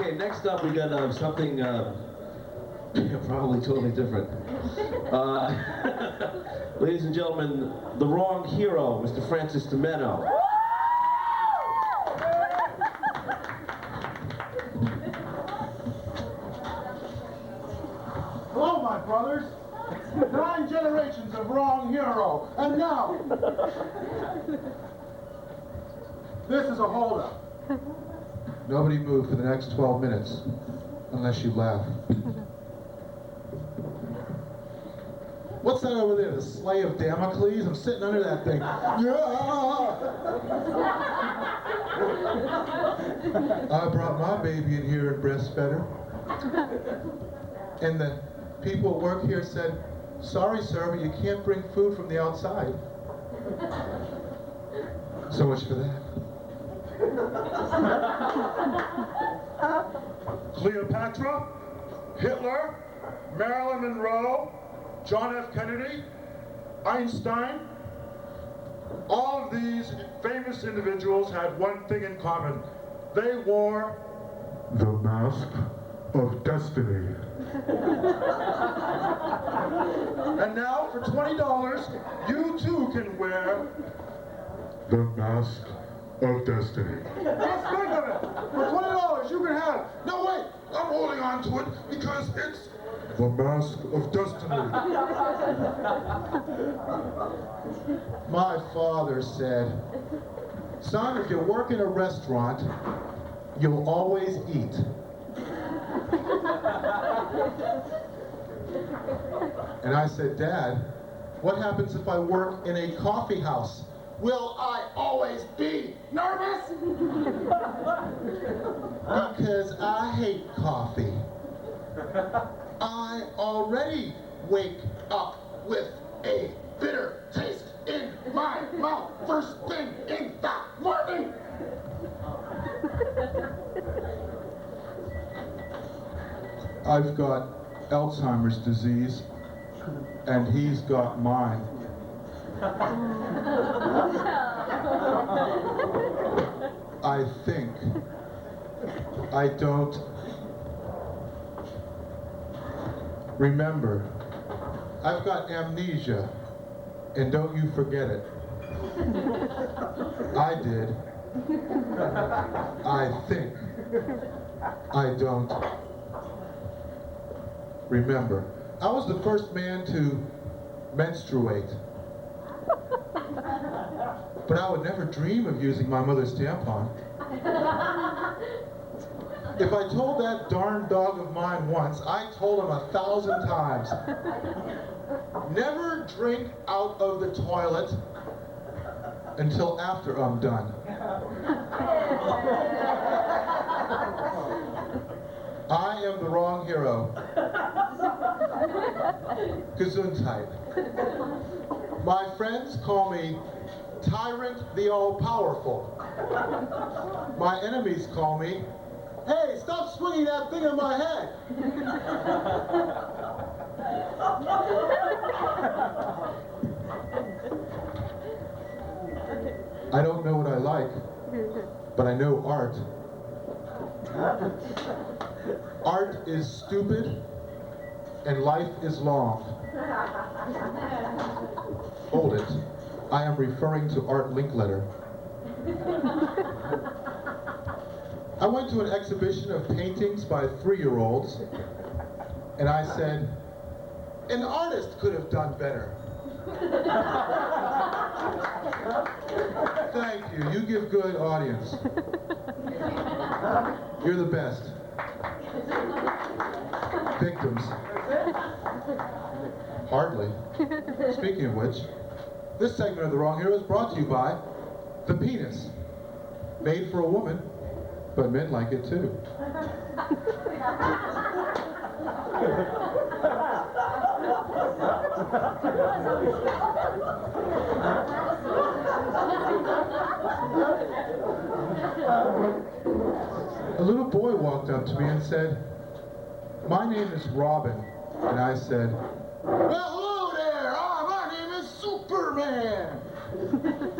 Okay, next up we got something probably totally different. Ladies and gentlemen, the wrong hero, Mr. Francis DiMenno. Hello, my brothers. 9 generations of wrong hero, and now this is a holdup. Nobody move for the next 12 minutes, unless you laugh. What's that over there? The sleigh of Damocles? I'm sitting under that thing. I brought my baby in here and breastfed her. And the people at work here said, "Sorry, sir, but you can't bring food from the outside." So much for that. Cleopatra, Hitler, Marilyn Monroe, John F. Kennedy, Einstein, all of these famous individuals had one thing in common. They wore the mask of destiny. And now, for $20, you too can wear the mask of destiny. Just think of it. For $20, you can have. No, wait. I'm holding on to it because it's the mask of destiny. My father said, "Son, if you work in a restaurant, you'll always eat." And I said, "Dad, what happens if I work in a coffee house? Will I always be nervous?" Because I hate coffee. I already wake up with a bitter taste in my mouth first thing in the morning. I've got Alzheimer's disease, and he's got mine. I think I don't remember. I've got amnesia, and don't you forget it. I did. I think I don't remember. I was the first man to menstruate. But I would never dream of using my mother's tampon. If I told that darn dog of mine once, I told him 1,000 times. Never drink out of the toilet until after I'm done. I am the wrong hero. Gesundheit. My friends call me Tyrant the All-Powerful. My enemies call me, "Hey, stop swinging that thing on my head." I don't know what I like, but I know art. Art is stupid, and life is long. Hold it. I am referring to Art Linkletter. I went to an exhibition of paintings by 3-year-olds, and I said, "An artist could have done better." Thank you. You give good audience. You're the best. Victims. Hardly. Speaking of which, this segment of The Wrong Hero is brought to you by the penis. Made for a woman, but men like it too. A little boy walked up to me and said, "My name is Robin." And I said, "Well, hello there. My name is Superman.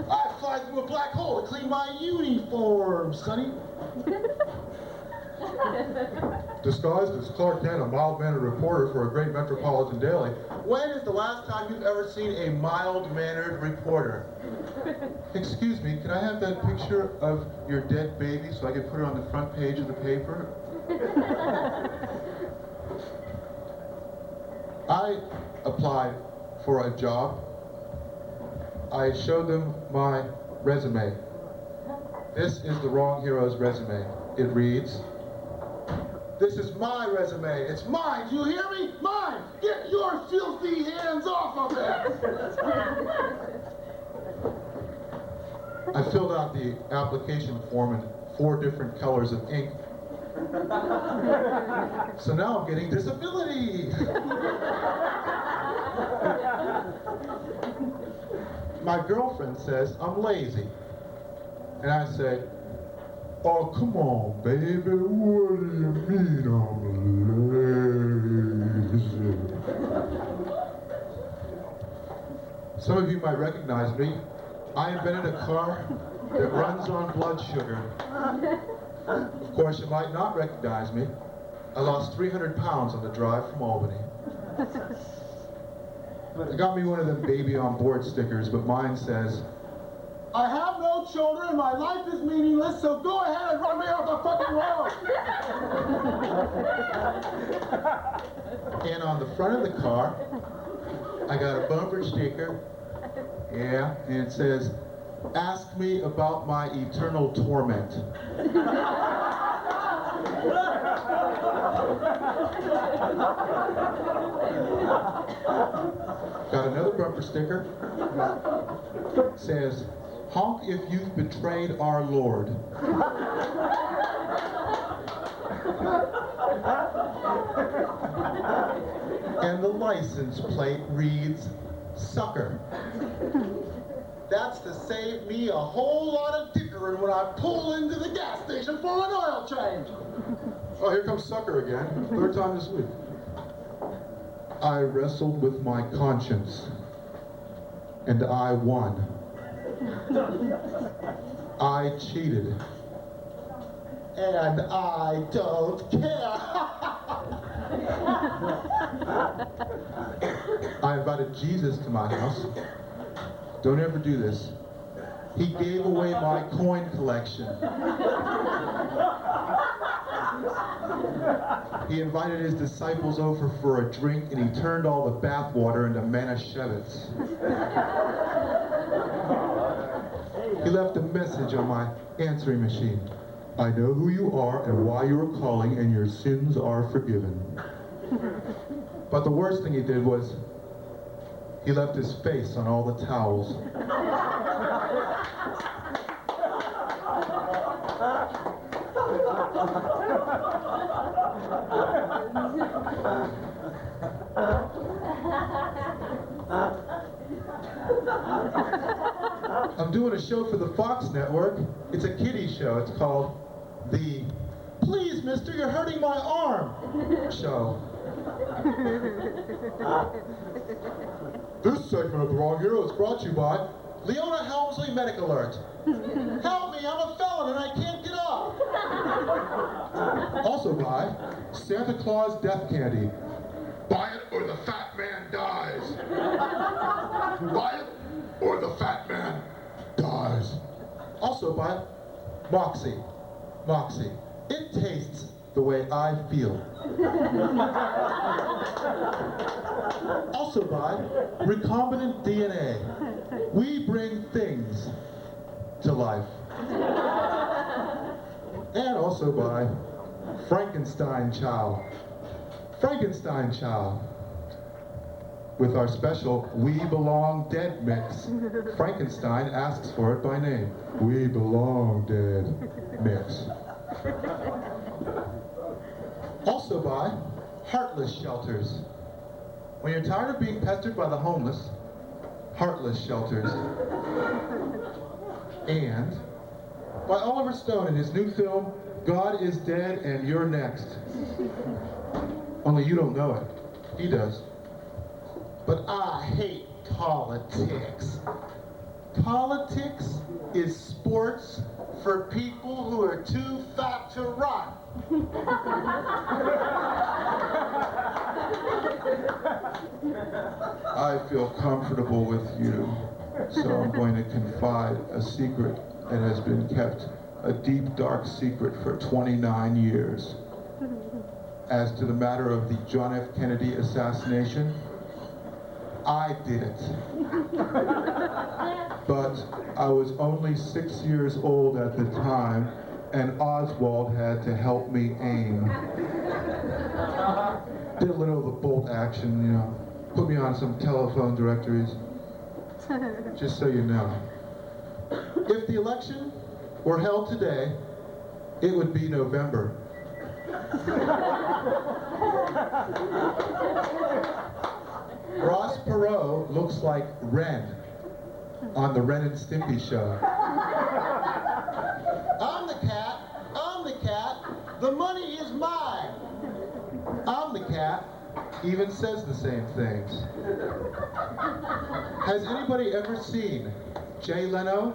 I fly through a black hole to clean my uniform, sonny." Disguised as Clark Kent, a mild-mannered reporter for a great metropolitan daily. When is the last time you've ever seen a mild-mannered reporter? Excuse me, can I have that picture of your dead baby so I can put it on the front page of the paper? I applied for a job. I showed them my resume. This is the wrong hero's resume. It reads, "This is my resume. It's mine. Do you hear me? Mine. Get your filthy hands off of it." I filled out the application form in 4 different colors of ink. So now I'm getting disability. My girlfriend says I'm lazy. And I say, "Oh, come on, baby, what do you mean I'm lazy?" Some of you might recognize me. I invented a car that runs on blood sugar. Of course, you might not recognize me. I lost 300 pounds on the drive from Albany. I got me one of them baby on board stickers, but mine says, "I have no children, my life is meaningless, so go ahead and run me off the fucking road." And on the front of the car, I got a bumper sticker, yeah, and it says, "Ask me about my eternal torment." Got another bumper sticker, says, "Honk if you've betrayed our Lord." And the license plate reads, "Sucker." That's to save me a whole lot of dickering when I pull into the gas station for an oil change. Oh, here comes Sucker again, 3rd time this week. I wrestled with my conscience, and I won. I cheated, and I don't care. I invited Jesus to my house. Don't ever do this. He gave away my coin collection. He invited his disciples over for a drink, and he turned all the bathwater into Manischewitz. He left a message on my answering machine. "I know who you are and why you are calling, and your sins are forgiven." But the worst thing he did was, he left his face on all the towels. I'm doing a show for the Fox network. It's a kiddie show. It's called the "Please, mister, you're hurting my arm" show. This segment of The Wrong Hero is brought to you by Leona Helmsley Medic Alert. Help me, I'm a felon and I can't get off. Also by Santa Claus Death Candy. Buy it or the fat man dies. Buy it or the fat man dies. Also by Moxie. Moxie. It tastes the way I feel. Also by Recombinant DNA. We bring things to life. And also by Frankenstein Chow. Frankenstein Chow. With our special We Belong Dead mix. Frankenstein asks for it by name. We Belong Dead mix. Also by Heartless Shelters. When you're tired of being pestered by the homeless, Heartless Shelters. And by Oliver Stone in his new film, God is Dead and You're Next. Only you don't know it. He does. But I hate politics. Politics is sports for people who are too fat to run. I feel comfortable with you, so I'm going to confide a secret that has been kept a deep, dark secret for 29 years. As to the matter of the John F. Kennedy assassination, I did it. But I was only 6 years old at the time, and Oswald had to help me aim. Did a little of the bolt action, you know, put me on some telephone directories, just so you know. If the election were held today, it would be November. Ross Perot looks like Ren on the Ren and Stimpy show. I'm the cat, the money is mine. I'm the cat, even says the same things. Has anybody ever seen Jay Leno,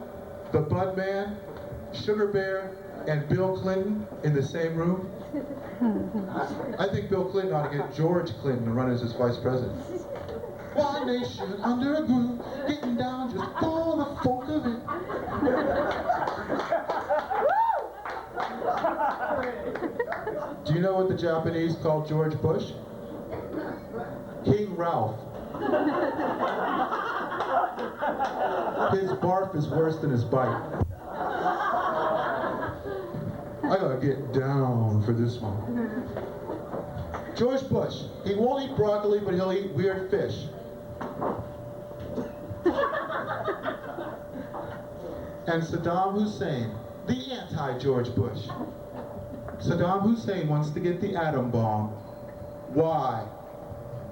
the Bud Man, Sugar Bear, and Bill Clinton in the same room? I think Bill Clinton ought to get George Clinton to run as his vice president. One nation under a groove, getting down just for the funk of it. Do you know what the Japanese called George Bush? King Ralph. His barf is worse than his bite. I gotta get down for this one. George Bush, he won't eat broccoli, but he'll eat weird fish. And Saddam Hussein, the anti-George Bush. Saddam Hussein wants to get the atom bomb. Why?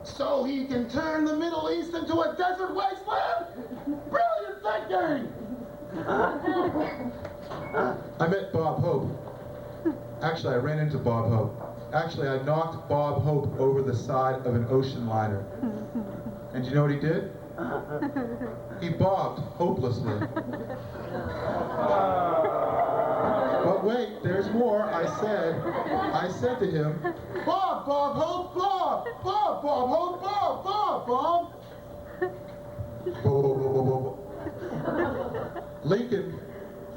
So he can turn the Middle East into a desert wasteland? Brilliant thinking! I met Bob Hope. Actually, I ran into Bob Hope. Actually, I knocked Bob Hope over the side of an ocean liner. And you know what he did? He bobbed hopelessly. But wait, there's more. I said to him, Bob Hope, Bob Hope, Bob. Lincoln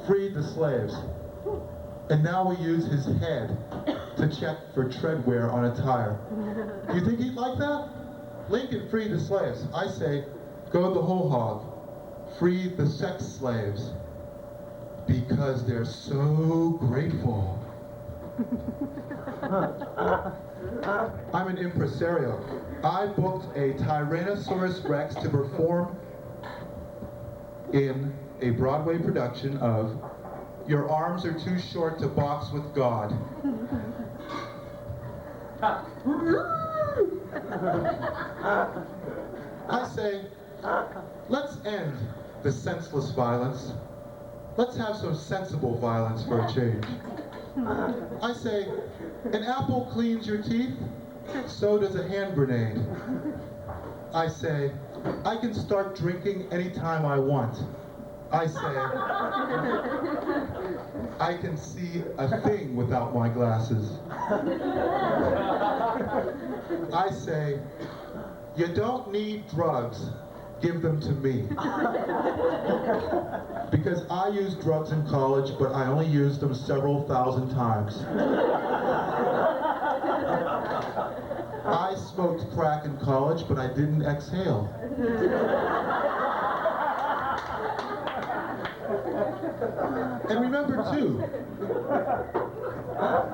freed the slaves. And now we use his head to check for tread wear on a tire. Do you think he'd like that? Lincoln freed the slaves. I say, go the whole hog. Free the sex slaves. Because they're so grateful. I'm an impresario. I booked a Tyrannosaurus Rex to perform in a Broadway production of Your Arms Are Too Short to Box with God. I say, let's end the senseless violence. Let's have some sensible violence for a change. I say, an apple cleans your teeth, so does a hand grenade. I say, I can start drinking anytime I want. I say, I can see a thing without my glasses. I say, you don't need drugs, give them to me. Because I used drugs in college, but I only used them several thousand times. I smoked crack in college, but I didn't exhale. And remember too,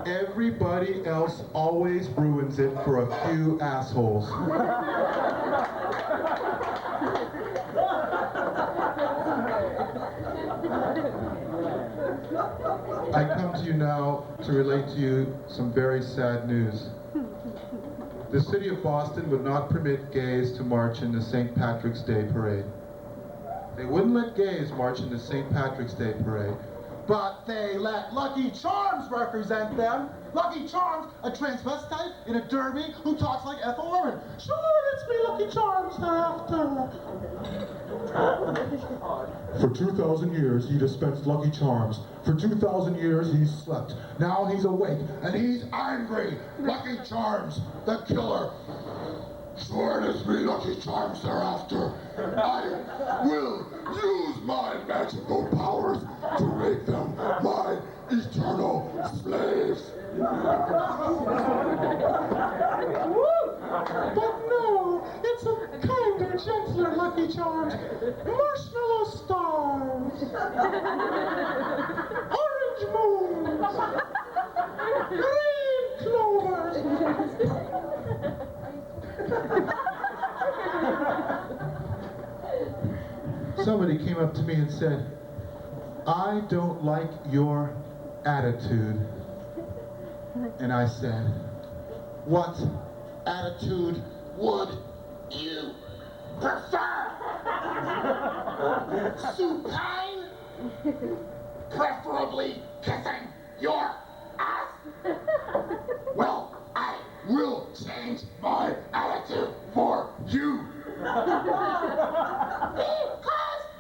everybody else always ruins it for a few assholes. I come to you now to relate to you some very sad news. The city of Boston would not permit gays to march in the St. Patrick's Day parade. They wouldn't let gays march in the St. Patrick's Day parade, but they let Lucky Charms represent them. Lucky Charms, a transvestite in a derby who talks like Ethel Merman. Sure, it's me, Lucky Charms, after. For 2,000 years, he dispensed Lucky Charms. For 2,000 years, he slept. Now he's awake, and he's angry. Lucky Charms, the killer. Swear it is me, Lucky Charms, thereafter. I will use my magical powers to make them my eternal slaves. But no, it's a kinder, gentler Lucky Charms. Marshmallow stars, orange moons, green clovers. Somebody came up to me and said, "I don't like your attitude." And I said, "What attitude would you prefer? Supine? Preferably kissing your ass? Well, I will change my attitude for you. Because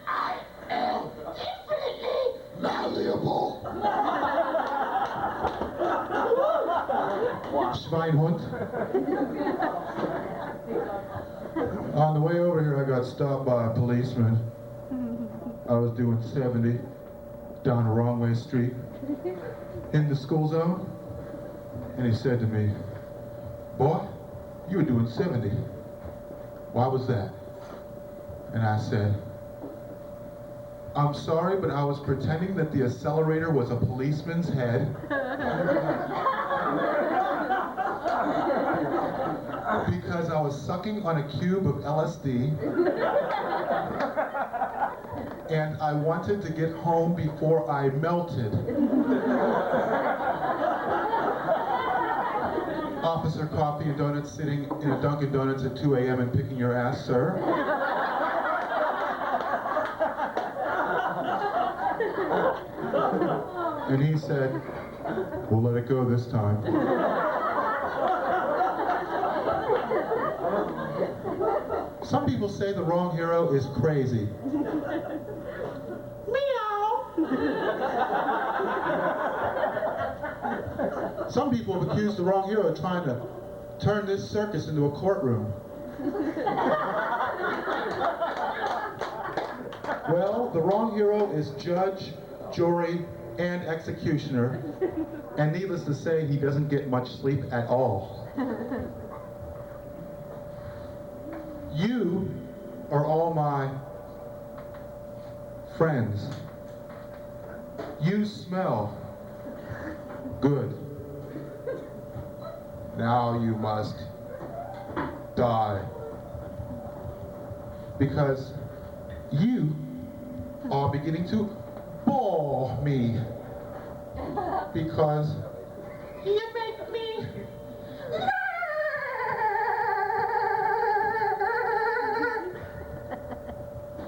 I am infinitely malleable." Schweinhund. On the way over here, I got stopped by a policeman. I was doing 70 down a wrong way street in the school zone. And he said to me, "Boy, you were doing 70. Why was that?" And I said, "I'm sorry, but I was pretending that the accelerator was a policeman's head." Because I was sucking on a cube of LSD. And I wanted to get home before I melted. Officer Coffee and Donuts sitting in a Dunkin' Donuts at 2 a.m. and picking your ass, sir. And he said, "We'll let it go this time." Some people say the wrong hero is crazy. Meow. Some people have accused the wrong hero of trying to turn this circus into a courtroom. Well, the wrong hero is judge, jury, and executioner, and needless to say, he doesn't get much sleep at all. You are all my friends. You smell good. Now you must die. Because you are beginning to bore me. Because you make me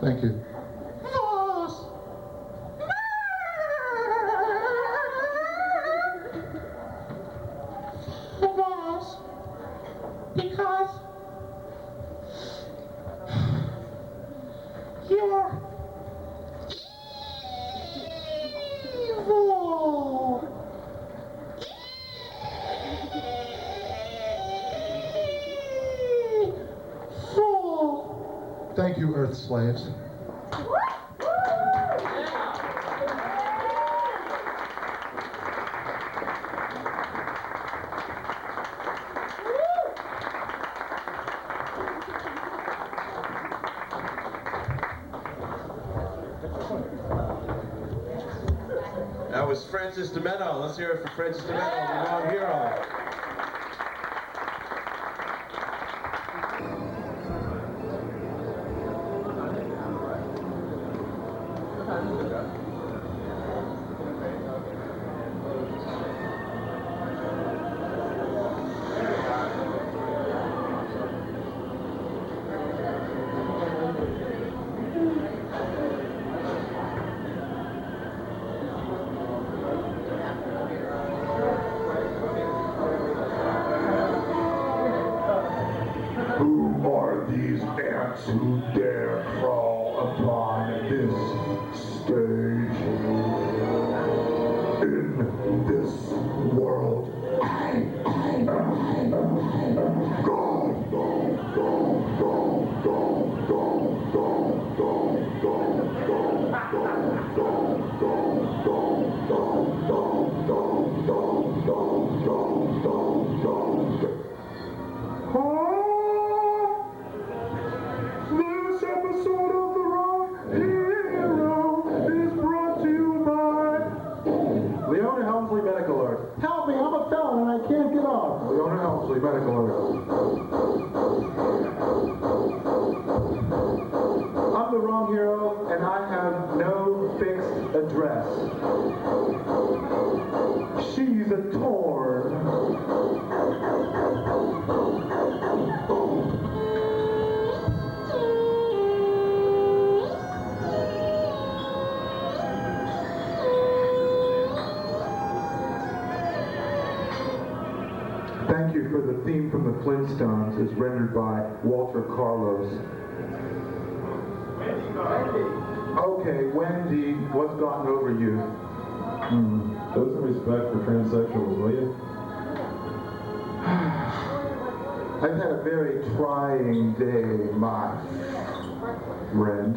Thank you. Boss. Boss. Because you're evil. Evil. Thank you, Earth slaves. That was Francis DiMenno. Let's hear it for Francis DiMenno, the wrong hero. Who are these ants who dare crawl This episode of The Wrong Hero is brought to you by Leona Helmsley Medical Alert. Help me, I'm a felon and I can't get off. Leona Helmsley Medical Alert. I'm the wrong hero and I have no fixed address. She's a torn. Thank you for the theme from the Flintstones is rendered by Walter Carlos. Okay, Wendy, what's gotten over you? Show some respect for transsexuals, will you? I've had a very trying day, my friend.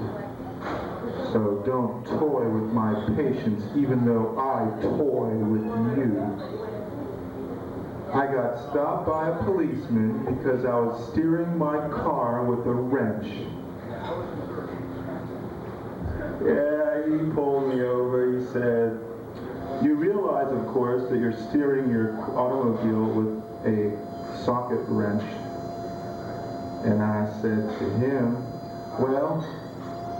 So don't toy with my patience, even though I toy with you. I got stopped by a policeman because I was steering my car with a wrench. Yeah, he pulled me over. He said, "You realize, of course, that you're steering your automobile with a socket wrench." And I said to him, "Well,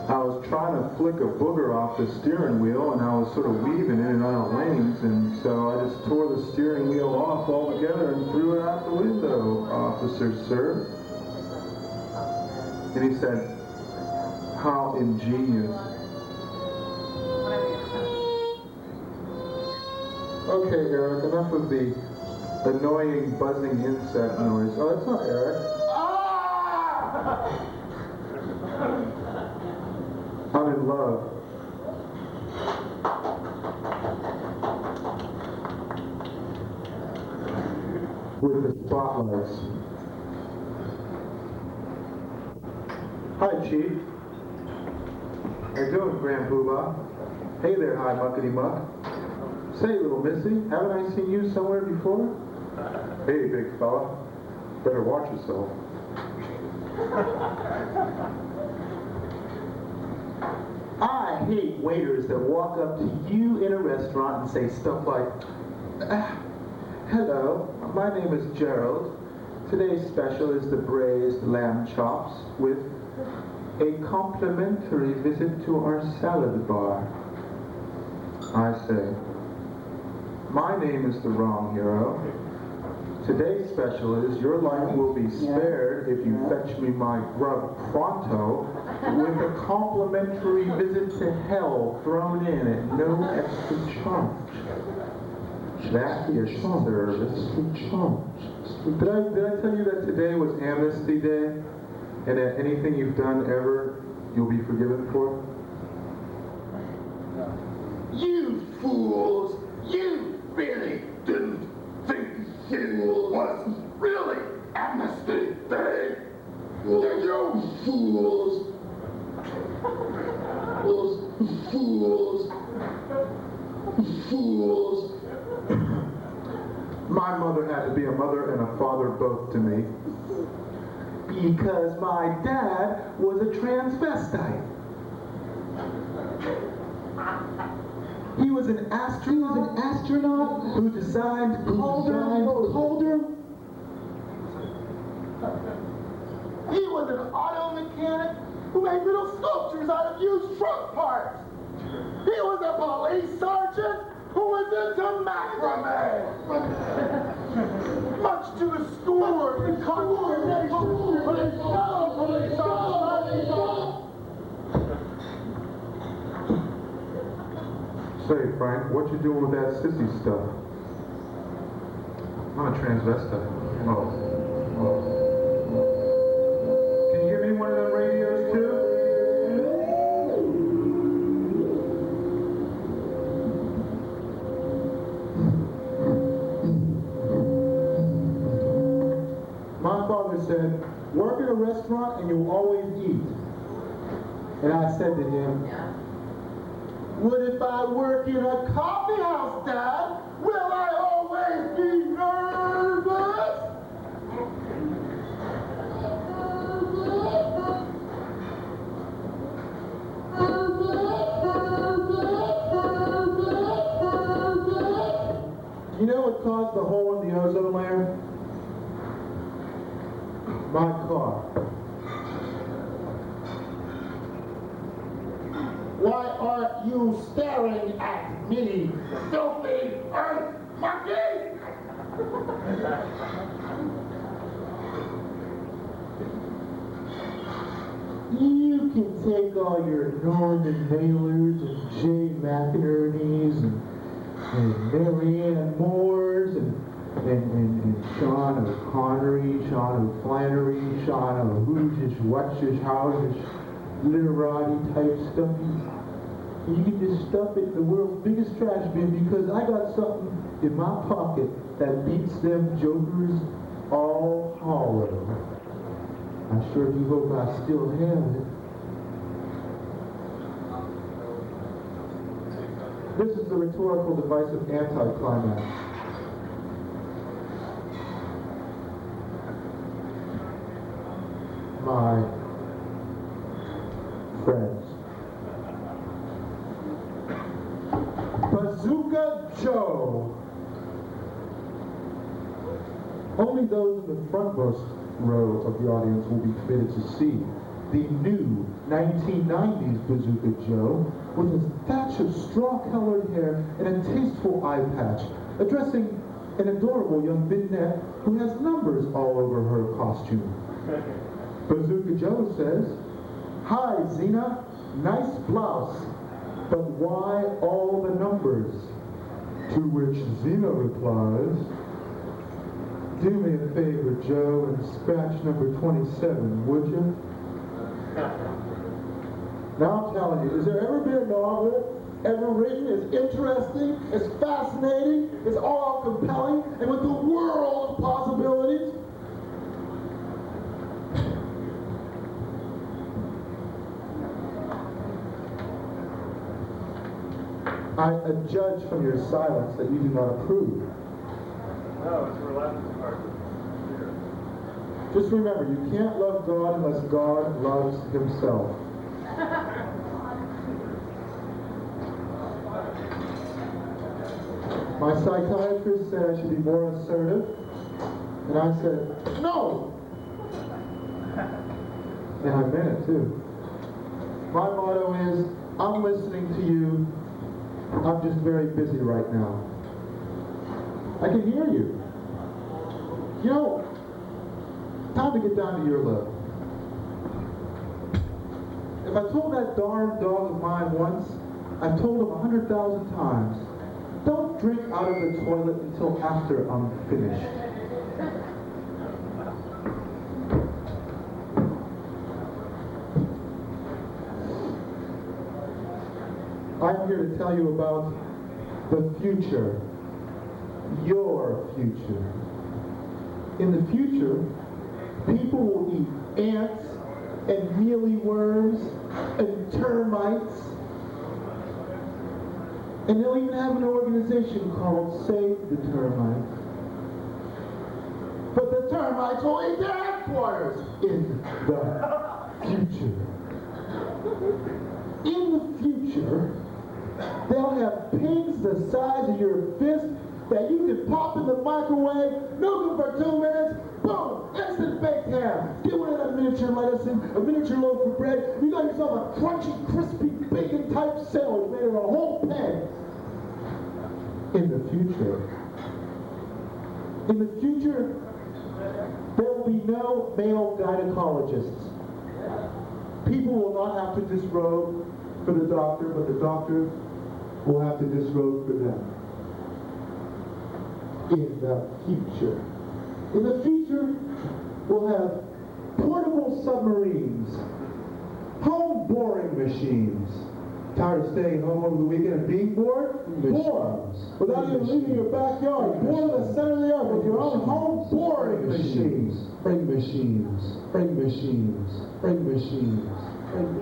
I was trying to flick a booger off the steering wheel and I was sort of weaving in and out of lanes, and so I just tore the steering wheel off altogether and threw it out the window, officer, sir." And he said, "How ingenious." Okay, Eric, enough of the annoying buzzing insect noise. Oh, it's not Eric. Ah! I'm in love. With the spotlights. Hi, Chief. How you doing, Grand Poobah? Hey there, hi, muckety muck. Say, little missy, haven't I seen you somewhere before? Hey, big fella. Better watch yourself. I hate waiters that walk up to you in a restaurant and say stuff like, "Hello, my name is Gerald. Today's special is the braised lamb chops with a complimentary visit to our salad bar." I say, "My name is the wrong hero. Today's special is your life will be spared if you fetch me my grub pronto with a complimentary visit to hell thrown in at no extra charge." That is service. Did I tell you that today was Amnesty Day? And that anything you've done ever, you'll be forgiven for? You fools! You really didn't think it was really Amnesty Day? You fools! Fools! My mother had to be a mother and a father both to me. Because my dad was a transvestite. He was an astronaut who designed Calder. He was an auto mechanic who made little sculptures out of used truck parts. He was a police sergeant who was into macrame. Much to the scorn and condemnation of his fellow police officers. Say, Frank, what you doing with that sissy stuff? I'm a transvestite. Oh. Can you give me one of them radios too? My father said, "Work in a restaurant and you'll always eat." And I said to him, What if I work in a coffee house, Dad? Will I always caused the hole in the ozone layer? My car. Why aren't you staring at me, filthy earth monkey? You can take all your Norman Mailers and Jay McInerney's and Marianne Moores and Sean O'Connery, Sean O'Flannery, Sean O'Hoojish, Whatchish, Howjish, literati type stuff. And you can just stuff it in the world's biggest trash bin because I got something in my pocket that beats them jokers all hollow. I sure do hope I still have it. This is the rhetorical device of anticlimax. My friends. Bazooka Joe. Only those in the frontmost row of the audience will be permitted to see the new 1990s Bazooka Joe with his thatch of straw-colored hair and a tasteful eye patch, addressing an adorable young vignette who has numbers all over her costume. Bazooka Joe says, "Hi, Zena, nice blouse, but why all the numbers?" To which Zena replies, "Do me a favor, Joe, and scratch number 27, would you?" Now I'm telling you, has there ever been a novel ever written as interesting, as fascinating, as all-compelling, and with the world of possibilities? I judge from your silence that you do not approve. No, it's for laughing part. Just remember, you can't love God unless God loves himself. My psychiatrist said I should be more assertive, and I said, no! And I meant it too. My motto is, I'm listening to you, I'm just very busy right now. I can hear you. You know, time to get down to your level. If I told that darn dog of mine once, I've told him 100,000 times, don't drink out of the toilet until after I'm finished. I'm here to tell you about the future. Your future. In the future, people will eat ants and mealyworms and termites. And they'll even have an organization called Save the Termites. But the termites will eat their headquarters in the future. In the future, they'll have pigs the size of your fist that you can pop in the microwave, nuke them for 2 minutes, boom, instant baked ham. Get one of that miniature lettuce in, a miniature loaf of bread. You got yourself a crunchy, crispy, bacon-type sandwich made of a whole pen. In the future, there will be no male gynecologists. People will not have to disrobe for the doctor, but the doctor will have to disrobe for them. In the future, we'll have portable submarines, home boring machines. Tired of staying home over the weekend and being bored? Bored. Without even leaving your backyard. Bored in the center of the earth with your own home boring machines. Spring machines. Spring machines. Spring machines.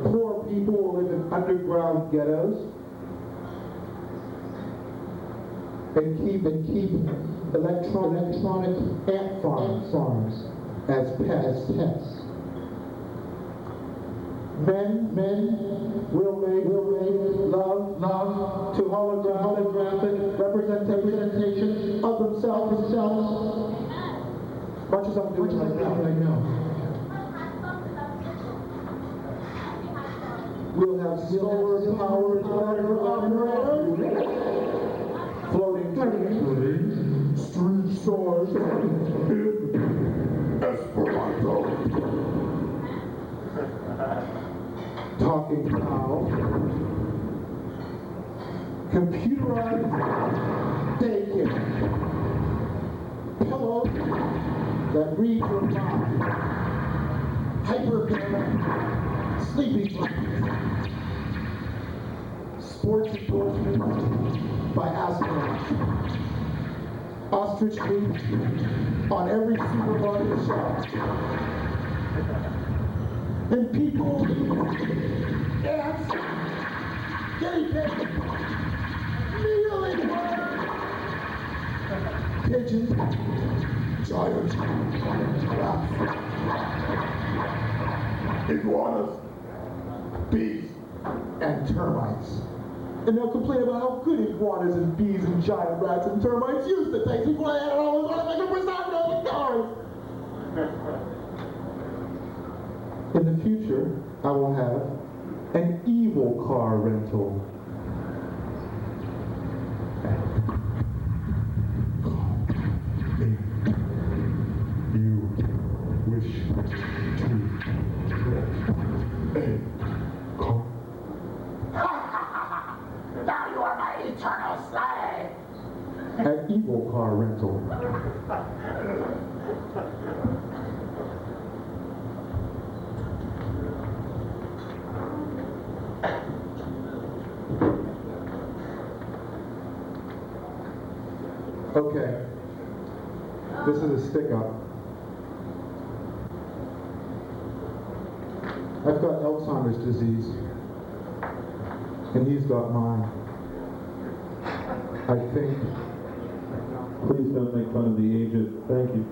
Poor people will live in underground ghettos. And keep electronic ant farms as pets. Men will make love to holographic representation of themselves, much as I'm doing right now. We'll have solar-powered ladder operators, floating street stores, Esperanto, talking cow, computerized daycare, pillows that read your mind, hyperbaric sleeping blankets, sports endorsement by astronauts, ostrich meat on every supermarket shelf, and people, ants, guinea pigs, mealy birds, pigeons, giant rats, iguanas, bees, and termites. And they'll complain about how good iguanas and bees and giant rats and termites used to taste before they had it all on like a preservative with cars. In the future, I will have an evil car rental. You wish to rent a car? Now you are my eternal slave. An evil car rental. Okay, this is a stick-up. I've got Alzheimer's disease, and he's got mine. I think. Please don't make fun of the aged. Thank you.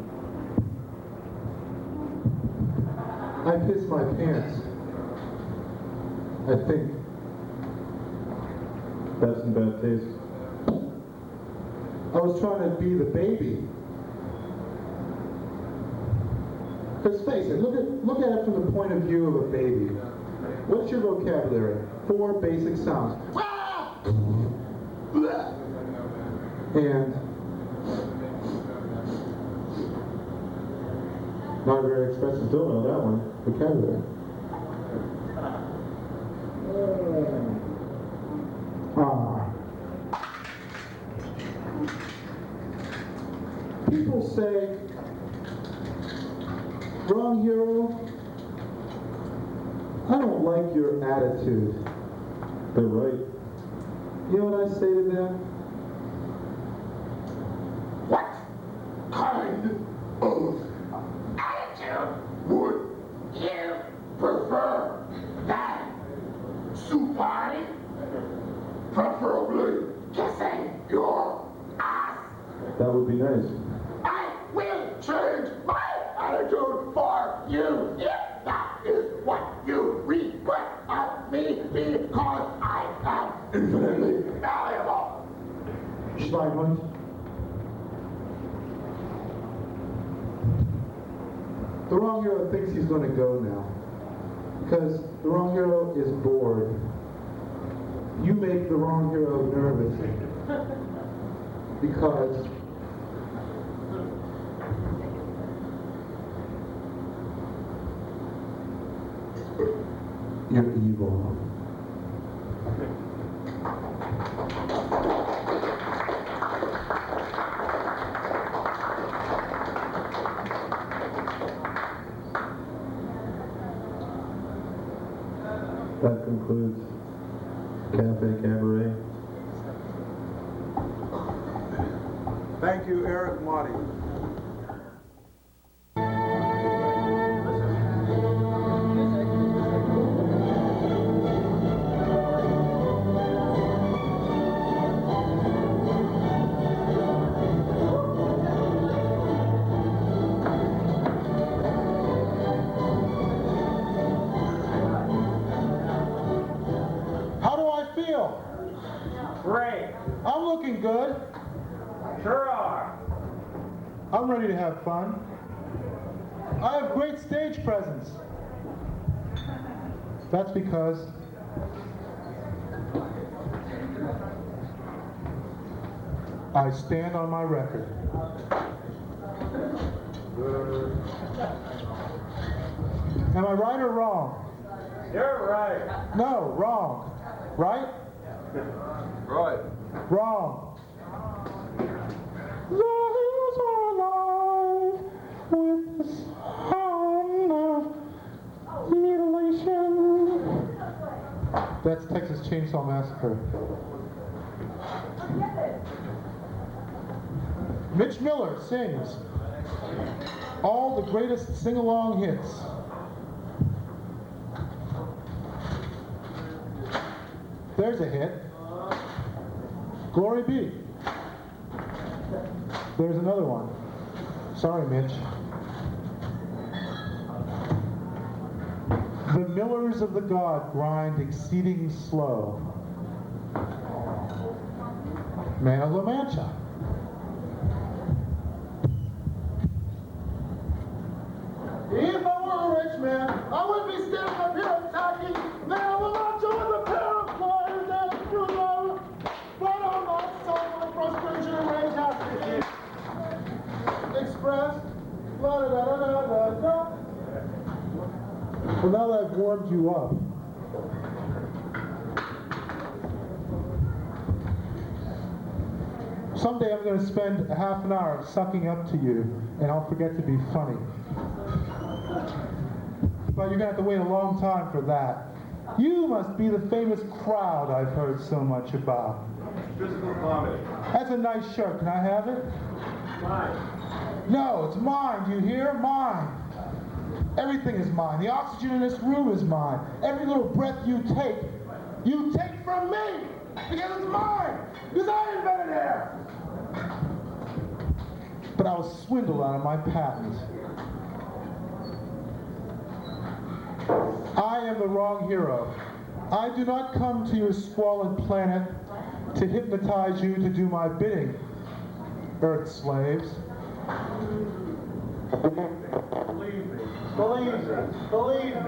I pissed my pants. I think. That's in bad taste. I was trying to be the baby. Because face it, look at it from the point of view of a baby. What's your vocabulary? 4 basic sounds. And not very expressive. Don't know that one. Vocabulary. People say, wrong hero, I don't like your attitude. They're right. You know what I say to them? What kind of attitude would you prefer? That supine? Preferably kissing your ass? That would be nice. I will change my attitude for you if that is what you request of me because I am infinitely valuable. Schleimhund. The wrong hero thinks he's going to go now. Because the wrong hero is bored. You make the wrong hero nervous. Because you're evil. That concludes Cafe Cabaret. Thank you, Eric Motti. How do I feel? Great. I'm looking good. Sure are. I'm ready to have fun. I have great stage presence. That's because I stand on my record. Am I right or wrong? You're right. No, wrong. Right? Right. Wrong. The hills are alive with the sound of mutilation. That's Texas Chainsaw Massacre. Mitch Miller sings all the greatest sing-along hits. There's a hit. Glory be. There's another one. Sorry, Mitch. The millers of the god grind exceeding slow. Man of La Mancha. If I were a rich man, I wouldn't be standing up here attacking Man of La Mancha with a pair of pliers and a screwdriver. But on my soul, my frustration and rage has to be expressed. La-da-da-da-da-da-da. Well, now that I've warmed you up, someday I'm going to spend a half an hour sucking up to you, and I'll forget to be funny. But you're going to have to wait a long time for that. You must be the famous crowd I've heard so much about. Physical comedy. That's a nice shirt. Can I have it? Mine. No, it's mine. Do you hear? Mine. Everything is mine. The oxygen in this room is mine. Every little breath you take from me because it's mine. Because I invented air. But I was swindled out of my patent. I am the wrong hero. I do not come to your squalid planet to hypnotize you to do my bidding, Earth slaves. Believe me. Believe me. Believe me.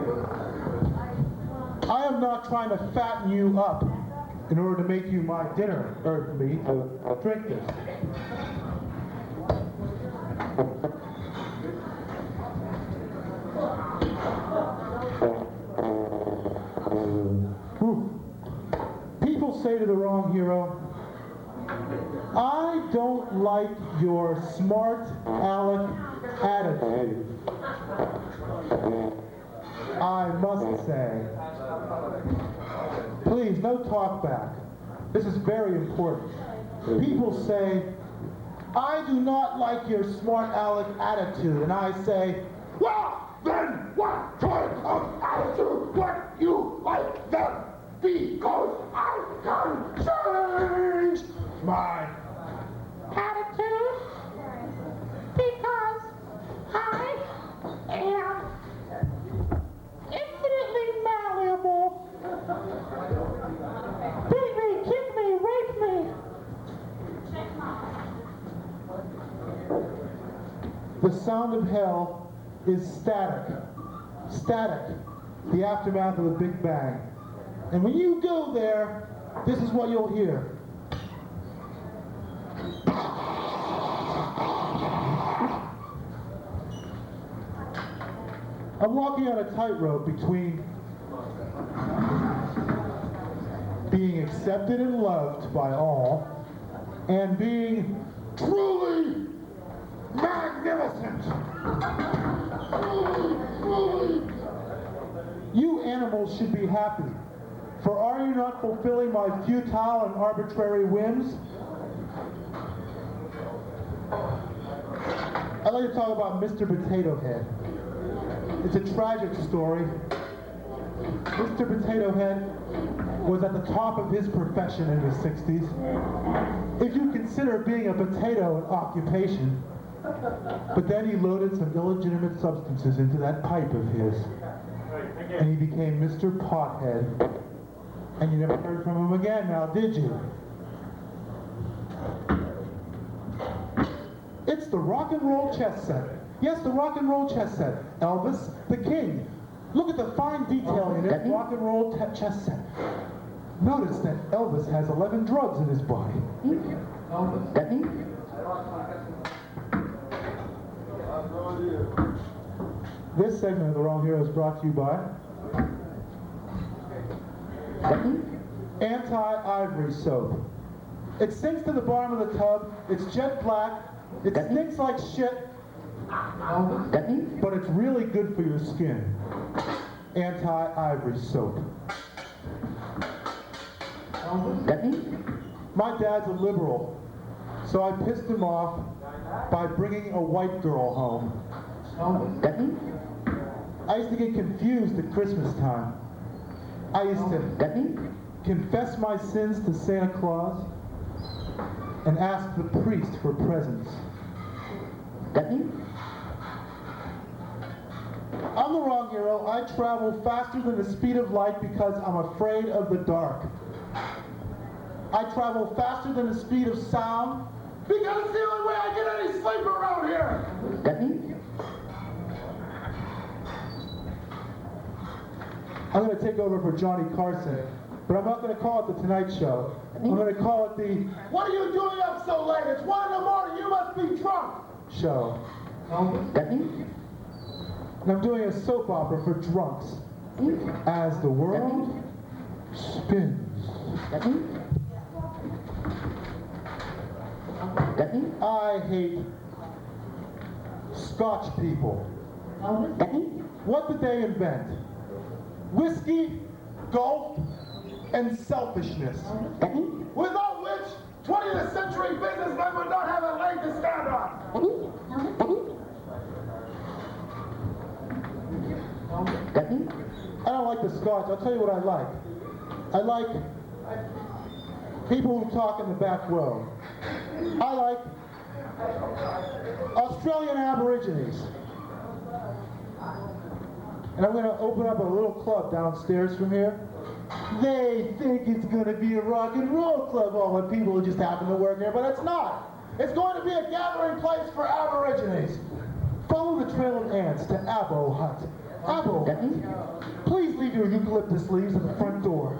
I am not trying to fatten you up in order to make you my dinner, Earth meat. Drink this. Whew. People say to the wrong hero, I don't like your smart aleck attitude. I must say, please, no talk back. This is very important. People say, I do not like your smart aleck attitude, and I say, well, then what kind of attitude would you like then? Because I can change my attitude. Because I am infinitely malleable. Beat me, kick me, rape me. The sound of hell is static. Static. The aftermath of the Big Bang. And when you go there, this is what you'll hear. I'm walking on a tightrope between being accepted and loved by all and being truly magnificent. You animals should be happy, for are you not fulfilling my futile and arbitrary whims? I'd like to talk about Mr. Potato Head. It's a tragic story. Mr. Potato Head was at the top of his profession in the 60s. If you consider being a potato an occupation, but then he loaded some illegitimate substances into that pipe of his, and he became Mr. Pothead, and you never heard from him again now, did you? It's the rock and roll chess set. Yes, the rock and roll chess set. Elvis, the king. Look at the fine detail in it. Rock and roll chess set. Notice that Elvis has 11 drugs in his body. This segment of The Wrong Hero is brought to you by Anti-Ivory Soap. It sinks to the bottom of the tub, it's jet black, it stinks like shit, but it's really good for your skin. Anti-Ivory Soap. My dad's a liberal, so I pissed him off by bringing a white girl home. I used to get confused at Christmas time. I used to confess my sins to Santa Claus and ask the priest for presents. I'm the wrong hero. I travel faster than the speed of light because I'm afraid of the dark. I travel faster than the speed of sound because it's the only way I get any sleep around here. I'm going to take over for Johnny Carson, but I'm not going to call it the Tonight Show. I'm going to call it the What are you doing up so late? It's 1 in the morning. You must be drunk. Show. And I'm doing a soap opera for drunks as the world spins. I hate Scotch people. What did they invent? Whiskey, golf, and selfishness. Without which 20th century businessmen would not have a leg to stand on. I don't like the Scotch. I'll tell you what I like. I like people who talk in the back row. I like Australian Aborigines. And I'm going to open up a little club downstairs from here. They think it's going to be a rock and roll club, all the people who just happen to work here, but it's not. It's going to be a gathering place for Aborigines. Follow the trail of ants to Abo Hut. Abo, please leave your eucalyptus leaves at the front door.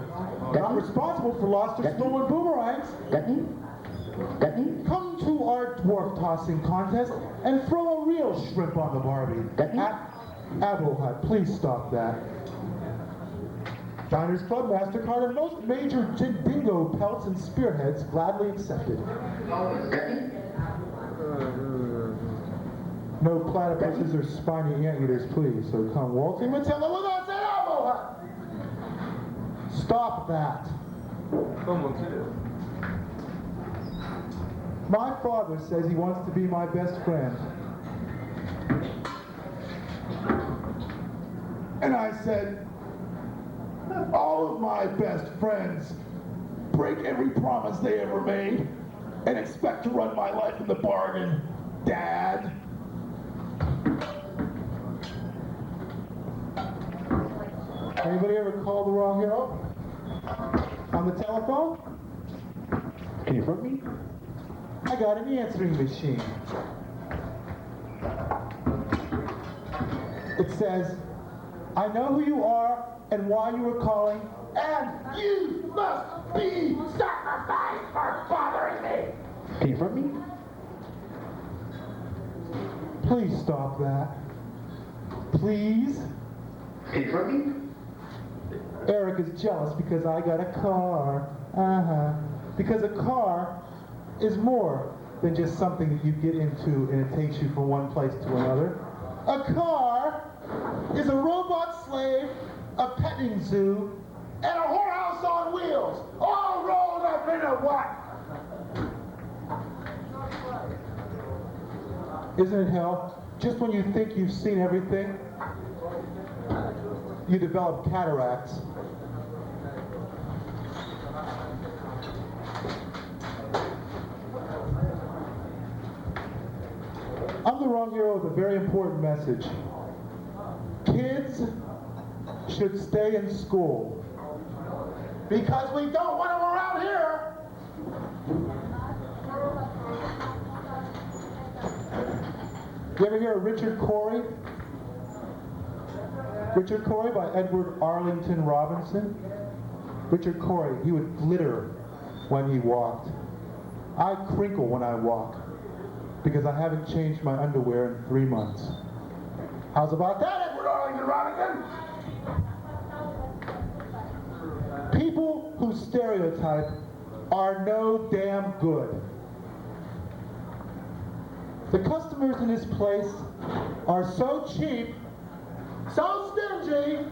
Not responsible for lost or stolen boomerangs. Come to our dwarf tossing contest and throw a real shrimp on the Barbie. At Abo Hut, please stop that. Diners Club, MasterCard, and most major dingo pelts and spearheads gladly accepted. No platypuses or spiny anteaters, please. So come waltzing Matilda with us at Abo Hut. Stop that. My father says he wants to be my best friend. And I said, all of my best friends break every promise they ever made and expect to run my life in the bargain, Dad. Anybody ever call the wrong hero? On the telephone? Can you hear me? I got an answering machine. It says, I know who you are and why you were calling, And you must be sacrificed for bothering me. can you hear me? Please stop that. Please. Can you hear me? Eric is jealous because I got a car. Because a car is more than just something that you get into and it takes you from one place to another. A car is a robot slave, a petting zoo, And a whorehouse on wheels, all rolled up in a what? Isn't it hell? Just when you think you've seen everything, you develop cataracts. I'm the wrong hero with a very important message. Kids should stay in school. Because we don't want them around here. You ever hear of Richard Cory? Richard Cory by Edward Arlington Robinson. Richard Cory, he would glitter when he walked. I crinkle when I walk because I haven't changed my underwear in 3 months. How's about that, Edward Arlington Robinson? People who stereotype are no damn good. The customers in this place are so cheap, so stingy,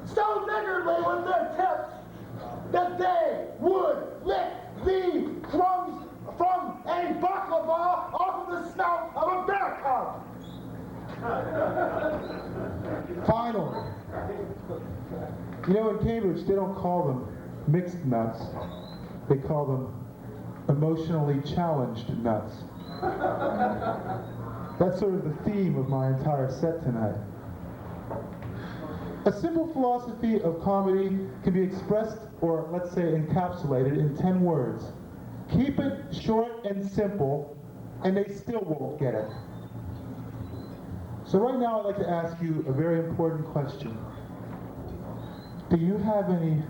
so niggardly with their tips that they would lick the crumbs from a baklava off of the snout of a bear cub. Finally, you know, in Cambridge, they don't call them mixed nuts. They call them emotionally challenged nuts. That's sort of the theme of my entire set tonight. A simple philosophy of comedy can be expressed, or let's say encapsulated, in 10 words. Keep it short and simple, and they still won't get it. So right now I'd like to ask you a very important question. Do you have any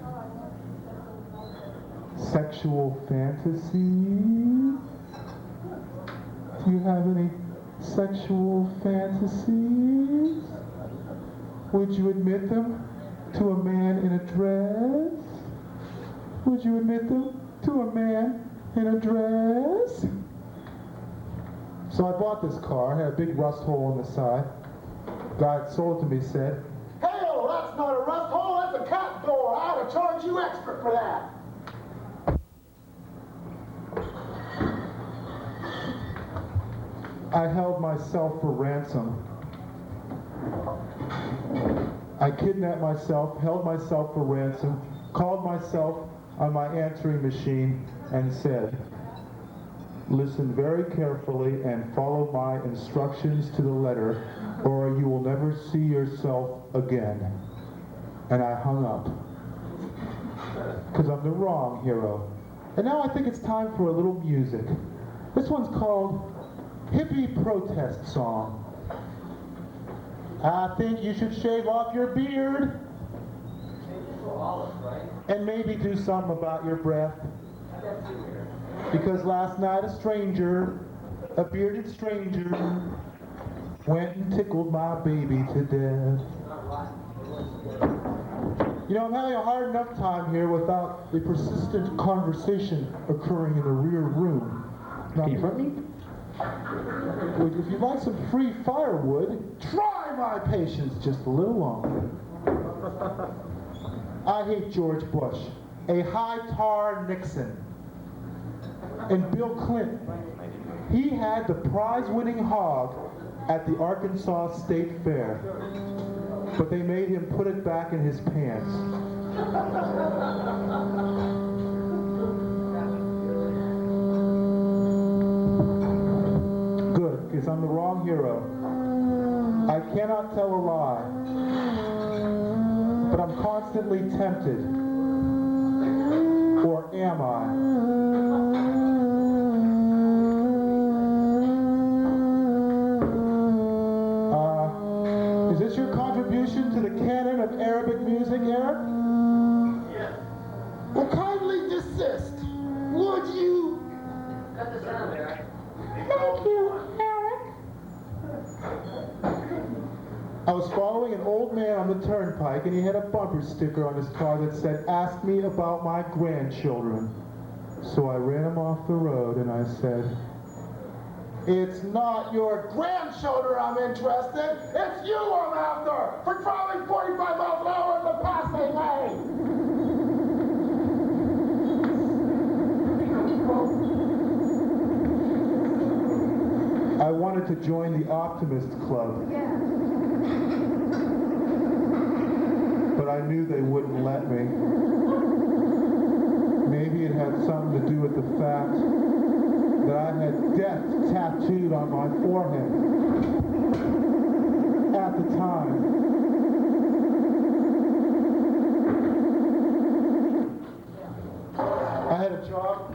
sexual fantasies? Do you have any sexual fantasies? Would you admit them to a man in a dress? Would you admit them to a man in a dress? So I bought this car, it had a big rust hole on the side. Guy that sold it to me said, "Hell, that's not a rust hole, that's a cat door. I ought to charge you extra for that." I held myself for ransom. I kidnapped myself, held myself for ransom, called myself on my answering machine and said, "Listen very carefully and follow my instructions to the letter, or you will never see yourself again." And I hung up. Because I'm the wrong hero. And now I think it's time for a little music. This one's called Hippie Protest Song. I think you should shave off your beard. And maybe do something about your breath. Because last night a stranger, a bearded stranger, went and tickled my baby to death. You know, I'm having a hard enough time here without the persistent conversation occurring in the rear room. Can you front me? If you'd like some free firewood, try my patience just a little longer. I hate George Bush, a high-tar Nixon, and Bill Clinton. He had the prize-winning hog at the Arkansas State Fair, but they made him put it back in his pants. Good, because I'm the wrong hero. I cannot tell a lie, but I'm constantly tempted. Or am I? Is this your contribution to the canon of Arabic music, Eric? Yes. Well, kindly desist. Would you? Cut the sound, Eric. Thank you, Eric. I was following an old man on the turnpike, and he had a bumper sticker on his car that said, "Ask me about my grandchildren." So I ran him off the road, and I said, "It's not your grandchildren I'm interested, it's you I'm after for traveling 45 miles an hour in the passing lane." I wanted to join the Optimist Club, but I knew they wouldn't let me. Maybe it had something to do with the fact that I had death tattooed on my forehead at the time. I had a job.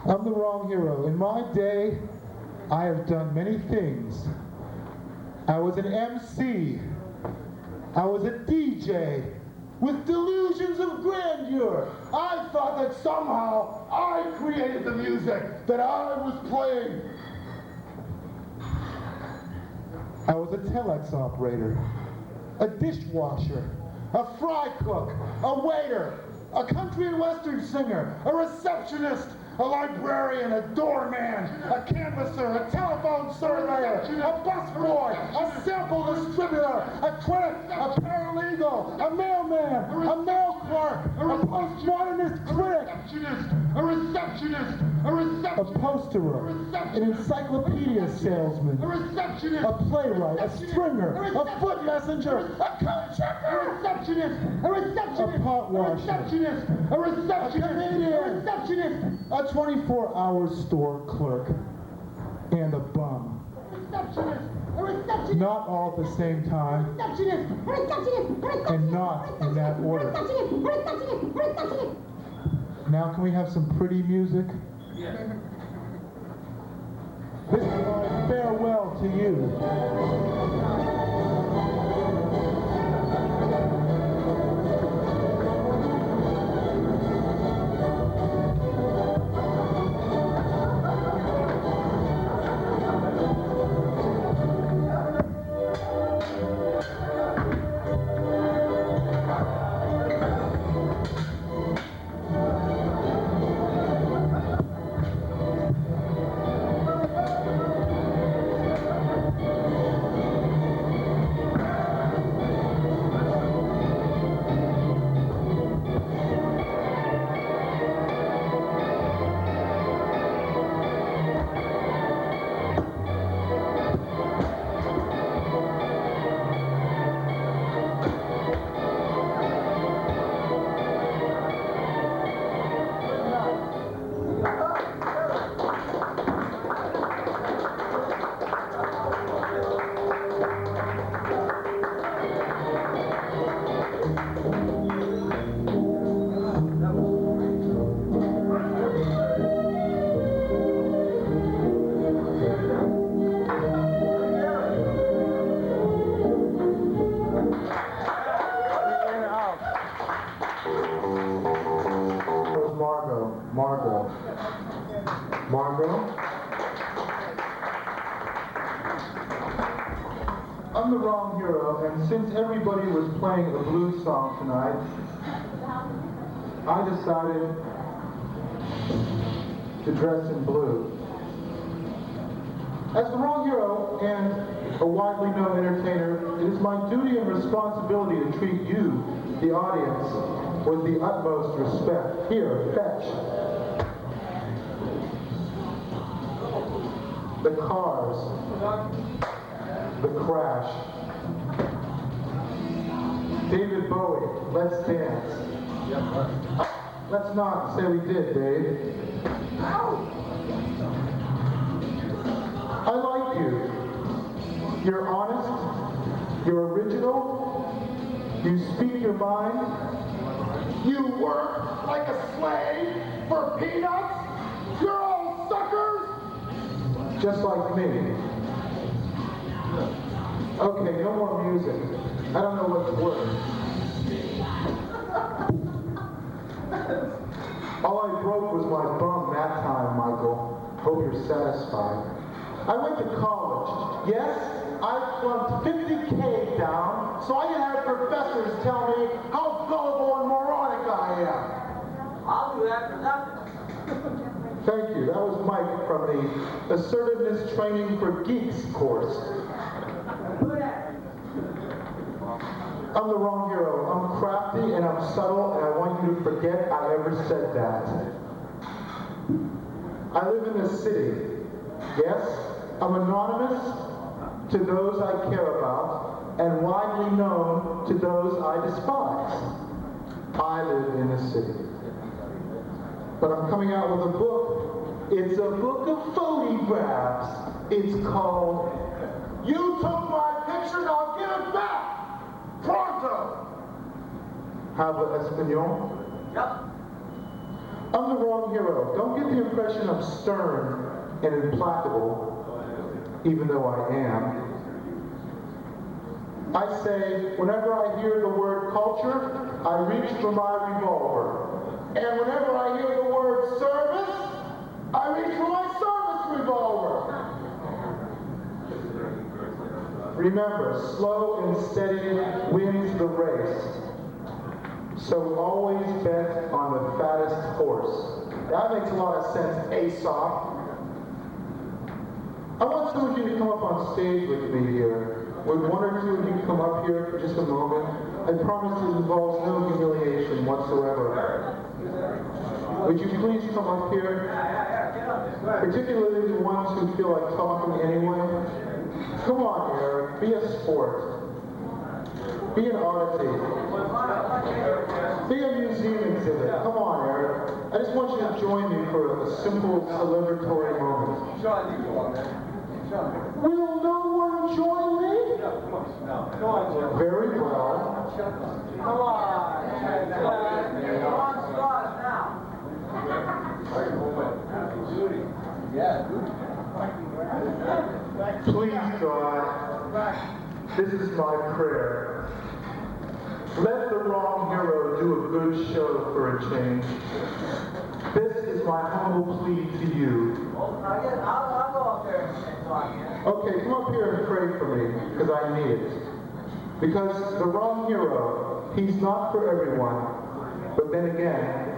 I'm the wrong hero. In my day, I have done many things. I was an MC. I was a DJ with delusions of grandeur. I thought that somehow I created the music that I was playing. I was a telex operator, a dishwasher, a fry cook, a waiter, a country and western singer, a receptionist, a librarian, a doorman, a canvasser, a telephone surveyor, a busboy, a sample distributor, a critic, a paralegal, a mailman, a mail clerk, a postmodernist critic, a receptionist, a posterer, an encyclopedia salesman, a playwright, a stringer, a foot messenger, a coat checker, a receptionist, a pot washer, a comedian, a 24-hour store clerk, and a bum. Not all at the same time, and not in that order. Now can we have some pretty music? This is my farewell to you. Margot? I'm the wrong hero, and since everybody was playing a blues song tonight, I decided to dress in blue. As the wrong hero and a widely known entertainer, it is my duty and responsibility to treat you, the audience, with the utmost respect. Here, fetch. The Cars, The Crash, David Bowie, Let's Dance. Let's not say we did, Dave. I like you. You're honest, you're original, you speak your mind, You work like a slave for peanuts? You're all suckers? just like me. Okay, no more music. I don't know what's worse. All I broke was my bum that time, Michael. Hope you're satisfied. I went to college. Yes, I flunked 50K down, so I can have professors tell me how gullible and moronic I am. I'll do that for nothing. Thank you. That was Mike from the Assertiveness Training for Geeks course. I'm the wrong hero. I'm crafty and I'm subtle, and I want you to forget I ever said that. I live in the city. Yes, I'm anonymous to those I care about, and widely known to those I despise. I live in the city. But I'm coming out with a book. It's a book of photographs. It's called You Took My Picture, Now Give It Back! Pronto! Habla Espanol. Yep. I'm the wrong hero. Don't get the impression I'm stern and implacable, even though I am. I say, whenever I hear the word culture, I reach for my revolver. And whenever I hear the word service, I reach for my service revolver. Remember, slow and steady wins the race. So always bet on the fattest horse. That makes a lot of sense, Aesop. I want some of you to come up on stage with me here. Would one or two of you come up here for just a moment? I promise it involves no humiliation whatsoever. Would you please come up here? Particularly the ones who feel like talking anyway. Come on, Eric. Be a sport. Be an oddity. Be a museum exhibit. Come on, Eric. I just want you to join me for a simple celebratory moment. Will no one join me? Very well. Come on, start now. Please, God, this is my prayer. Let the wrong hero do a good show for a change. This is my humble plea to you. I'll go up there and talk. Okay, come up here and pray for me, because I need it. Because the wrong hero, he's not for everyone, but then again,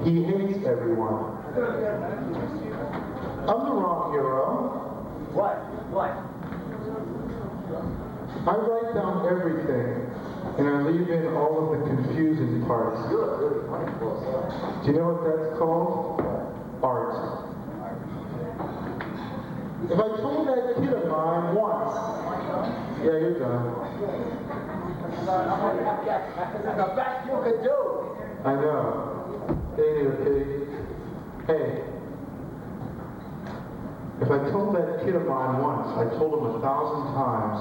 he hates everyone. I'm the wrong hero. What? I write down everything, and I leave in all of the confusing parts. Do you know what that's called? Art. If I told that kid of mine once, yeah, you're done. This is the best you could do. I know. Hey, if I told that kid of mine once, I told him 1,000 times,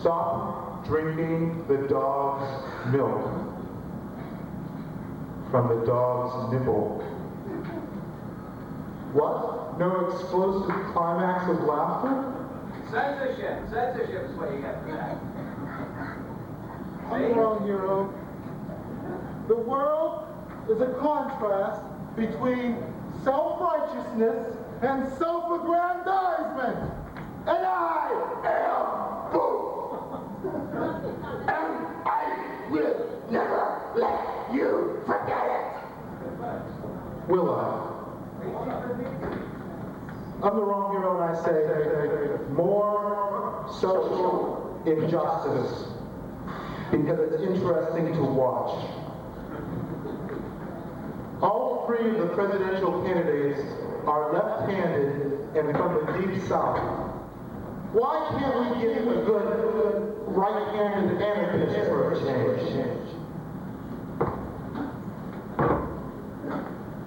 stop drinking the dog's milk from the dog's nipple. What? No explosive climax of laughter? Censorship is what you get for that. I'm the wrong hero. The world is a contrast between self-righteousness and self-aggrandizement. And I am both. And I will never let you forget it. Will I? I'm the wrong hero and I say more social injustice because it's interesting to watch. All three of the presidential candidates are left-handed and from the deep south. Why can't we get a good right-handed anarchist for a change?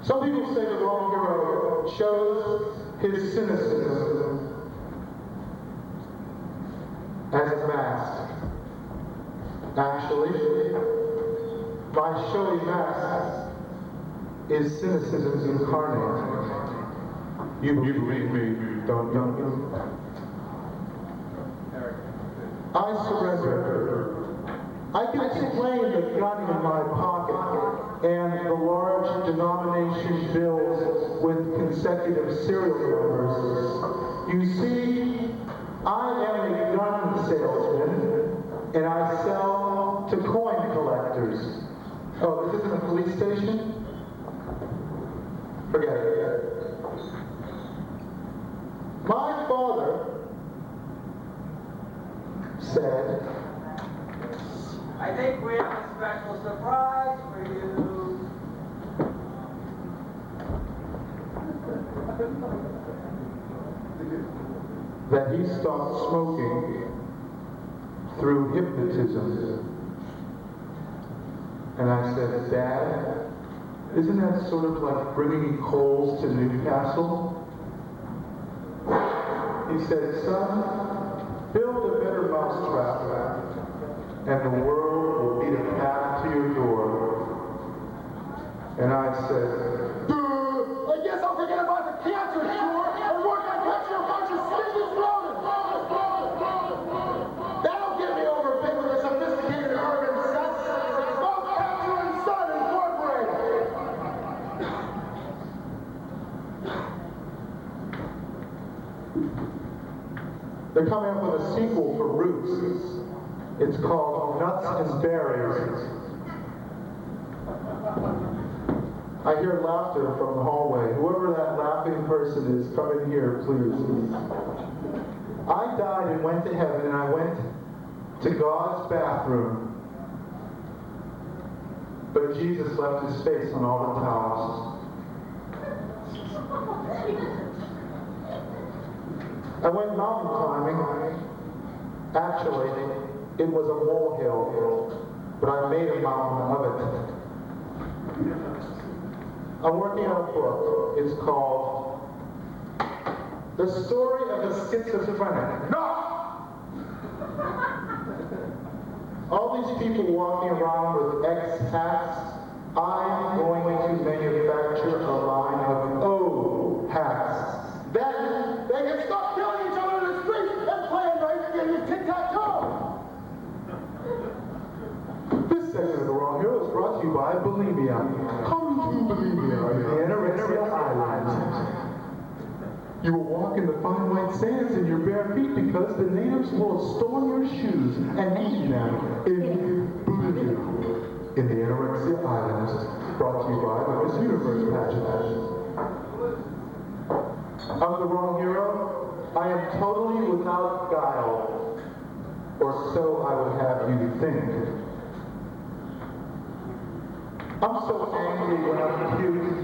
Some people say the wrong hero shows his cynicism as a mask. Actually, my showy mask is cynicism incarnate. You believe me, don't you? I surrender. I can explain the gun in my pocket and the large denomination bills with consecutive serial numbers. You see, I am a gun salesman, and I sell to coin collectors. Oh, this isn't a police station? Forget it. My father said, I think we have a special surprise for you. that he stopped smoking through hypnotism. And I said, Dad, isn't that sort of like bringing coals to Newcastle? He said, son, build a better mousetrap, and the world will beat a path to your door. And I said, They're coming up with a sequel for Roots. It's called Nuts and Berries. I hear laughter from the hallway. Whoever that laughing person is, come in here, please. I died and went to heaven, and I went to God's bathroom. But Jesus left his face on all the towels. I went mountain climbing. Actually, it was a molehill, but I made a mountain of it. I'm working on a book. It's called The Story of a Schizophrenic. No! All these people walking around with X hats, I'm going to manufacture a line of O hats. Then they can stop killing each other in the streets and play a nice game of tic-tac-toe. This segment of The Wrong Hero is brought to you by bulimia. Come to bulimia in the anorexia island. You will walk in the fine white sands in your bare feet because the natives will have stolen your shoes and eaten them in Buddhism. In the anorexia island, brought to you by the Miss Universe pageant. I'm the wrong hero. I am totally without guile, or so I would have you think. I'm so angry when I'm cute.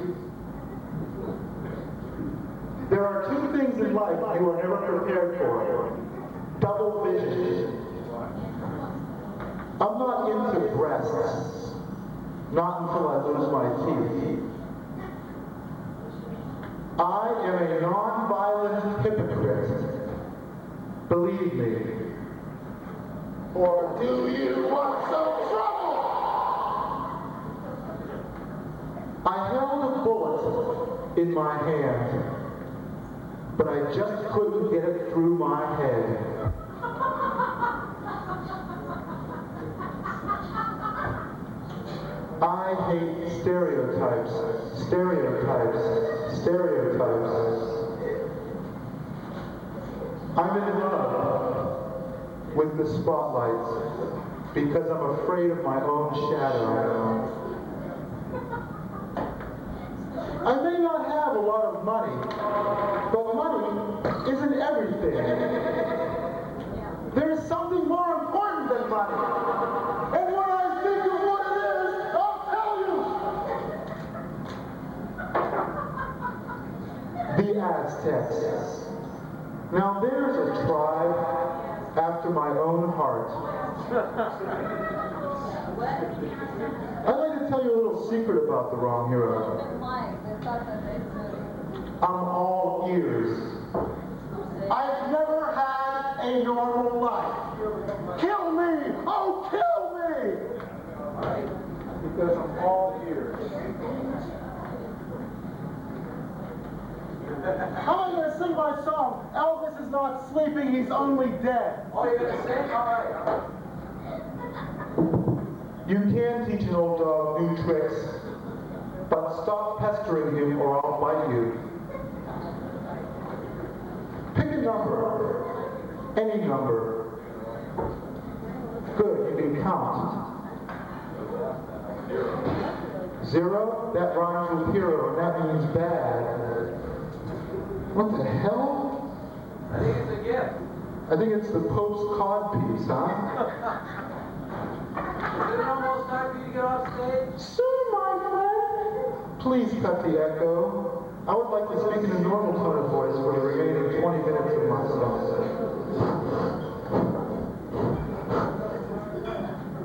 There are two things in life you are never prepared for. Double vision. I'm not into breasts. Not until I lose my teeth. I am a non-violent hypocrite. Believe me. Or do you want some trouble? I held a bullet in my hand, but I just couldn't get it through my head. I hate stereotypes, stereotypes, stereotypes. I'm in love with the spotlight because I'm afraid of my own shadow. I may not have a lot of money, but money isn't everything. There's something more important than money. And when I think of what it is, I'll tell you. The Aztecs. Now there's a tribe after my own heart. I'd like to tell you a little secret about the wrong hero. I'm all ears. I've never had a normal life. Kill me! Oh, kill me! Because I'm all ears. How am I going to sing my song? Elvis is not sleeping, he's only dead. Oh, you're going to sing? All right. You can teach an old dog new tricks, but stop pestering him or I'll bite you. Pick a number. Any number. Good, you can count. 0? That rhymes with hero, and that means bad. What the hell? I think it's a gift. I think it's the Pope's codpiece, huh? Is it almost time for you to get off stage? Soon, my friend. Please cut the echo. I would like to speak in a normal tone of voice for the remaining 20 minutes of my song.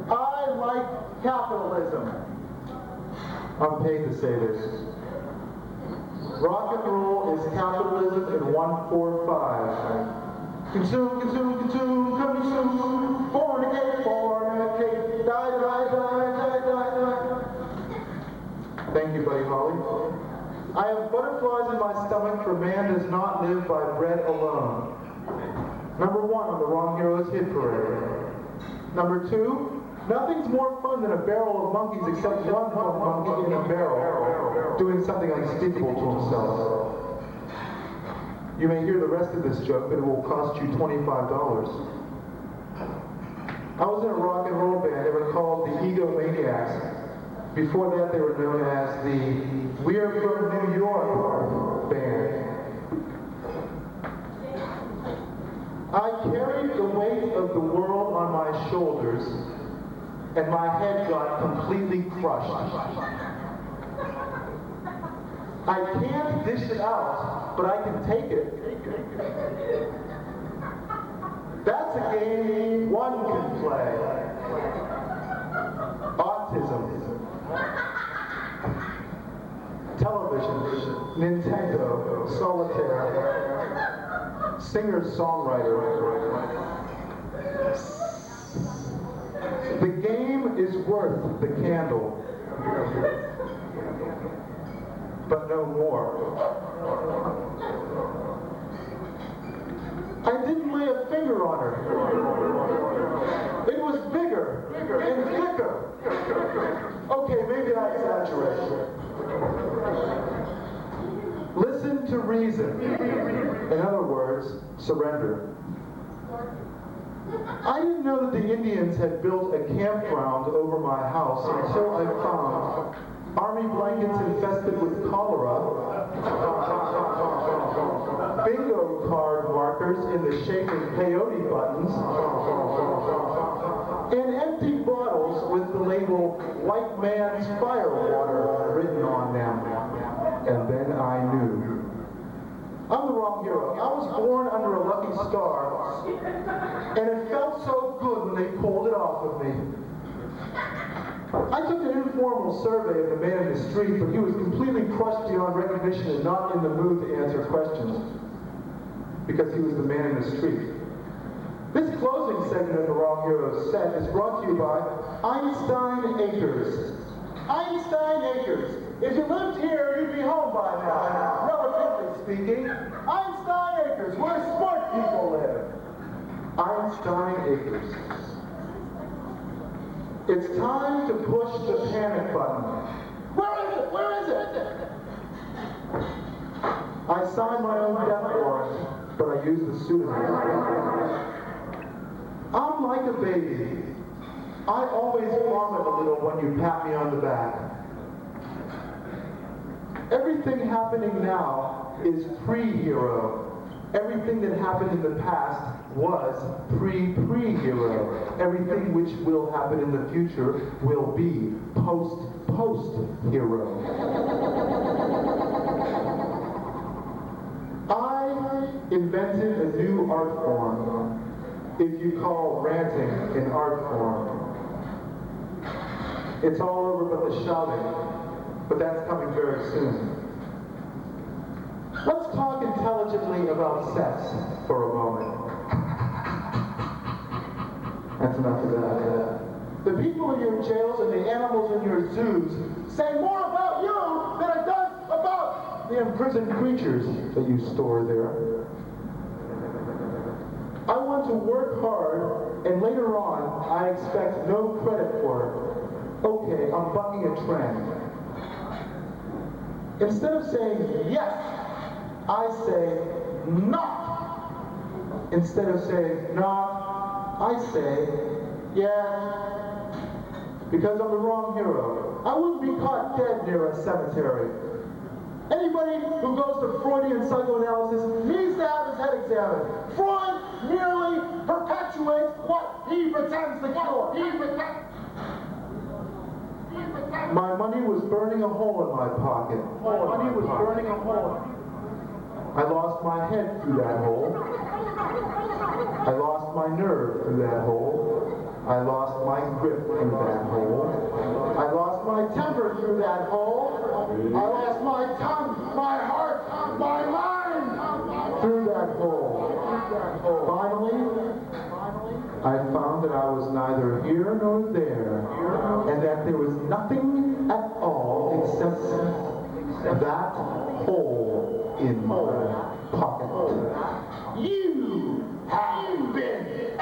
I like capitalism. I'm paid to say this. Rock and roll is capitalism in 145. Consume, consume, consume, consume. Fornicate, fornicate. Die, die, die, die, die, die. Thank you, Buddy Holly. I have butterflies in my stomach, for man does not live by bread alone. Number 1 on the Wrong Heroes hit parade. Number 2, nothing's more fun than a barrel of monkeys except one monkey in a barrel doing something unspeakable to himself. You may hear the rest of this joke, but it will cost you $25. I was in a rock and roll band. They were called the Egomaniacs. Before that, they were known as the We're from New York band. I carried the weight of the world on my shoulders, and my head got completely crushed. I can't dish it out, but I can take it. That's a game one can play. Autism. Television, Nintendo, solitaire, singer-songwriter. The game is worth the candle, but no more. I didn't lay a finger on her. It was bigger and thicker. Okay, maybe I exaggerate. Listen to reason. In other words, surrender. I didn't know that the Indians had built a campground over my house until I found army blankets infested with cholera, bingo card markers in the shape of peyote buttons, and empty bottles with the label "White Man's Firewater" written on them. And then I knew. I'm the wrong hero. I was born under a lucky star, and it felt so good when they pulled it off of me. I took an informal survey of the man in the street, but he was completely crushed beyond recognition and not in the mood to answer questions, because he was the man in the street. This closing segment of the Wrong Heroes set is brought to you by Einstein Acres. Einstein Acres. If you lived here, you'd be home by now, relatively speaking. Einstein Acres, where smart people live. Einstein Acres. It's time to push the panic button. Where is it? Where is it? I signed my own death warrant, but I used the pseudonym. I'm like a baby. I always vomit a little when you pat me on the back. Everything happening now is pre-hero. Everything that happened in the past was pre-hero. Everything which will happen in the future will be post-hero. I invented a new art form, if you call ranting an art form. It's all over but the shouting, but that's coming very soon. Let's talk intelligently about sex for a moment. That's enough of that. The people in your jails and the animals in your zoos say more about you than it does about the imprisoned creatures that you store there. I want to work hard, and later on, I expect no credit for it. Okay, I'm bucking a trend. Instead of saying yes, I say not. Instead of saying not, I say yeah. Because I'm the wrong hero. I wouldn't be caught dead near a cemetery. Anybody who goes to Freudian psychoanalysis needs to have his head examined. Freud merely perpetuates what he pretends to cure. My money was burning a hole in my pocket. I lost my head through that hole. I lost my nerve through that hole. I lost my grip through that hole. I lost my temper through that hole. I lost my tongue, my heart, my mind through that hole. Finally, I found that I was neither here nor there, and that there was nothing at all except that hole in my pocket. You have been a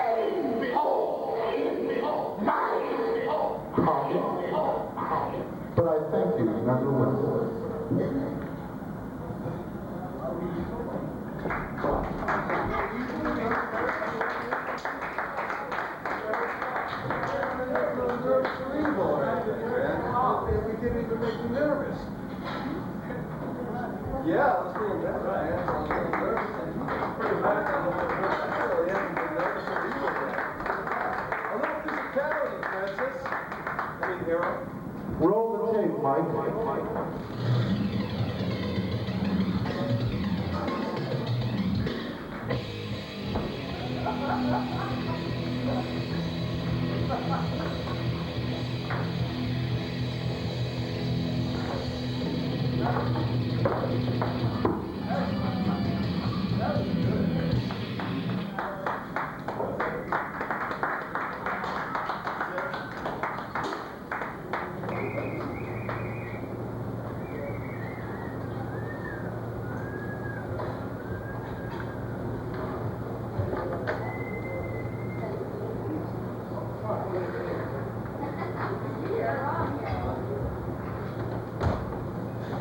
hole in my pocket, but I thank you nonetheless. gonna make me nervous. Yeah, let's do it that way. I'm a little nervous. Pretty much, I'm a little nervous. I really haven't been nervous or evil yet. A little physicality, Francis. I mean, hero. Roll the tape, Mike.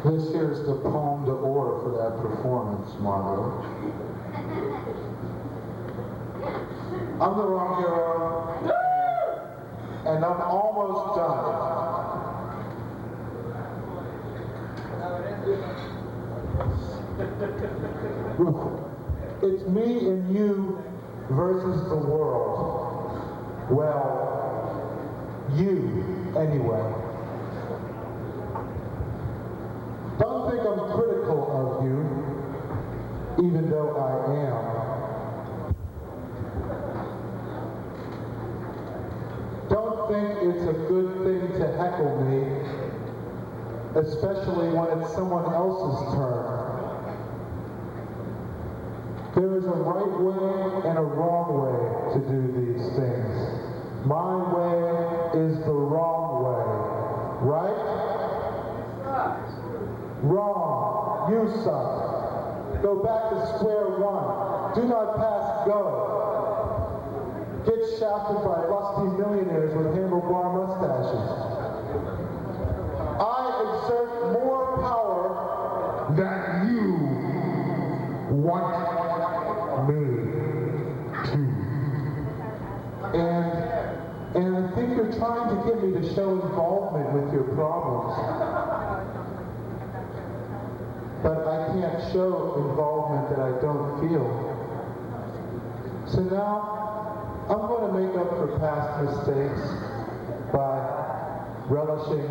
This here's the poem d'or for that performance, Margot. I'm the wrong hero, and I'm almost done. It's me and you versus the world. Well, you, anyway. Don't think I'm critical of you, even though I am. Don't think it's a good thing to heckle me, especially when it's someone else's turn. There is a right way and a wrong way to do these things. My way is the wrong way, right? Wrong. You suck. Go back to square one. Do not pass go. Get shafted by lusty millionaires with handlebar mustaches. I exert more power than you want me to. And I think you're trying to get me to show involvement with your problems. But I can't show involvement that I don't feel. So now, I'm going to make up for past mistakes by relishing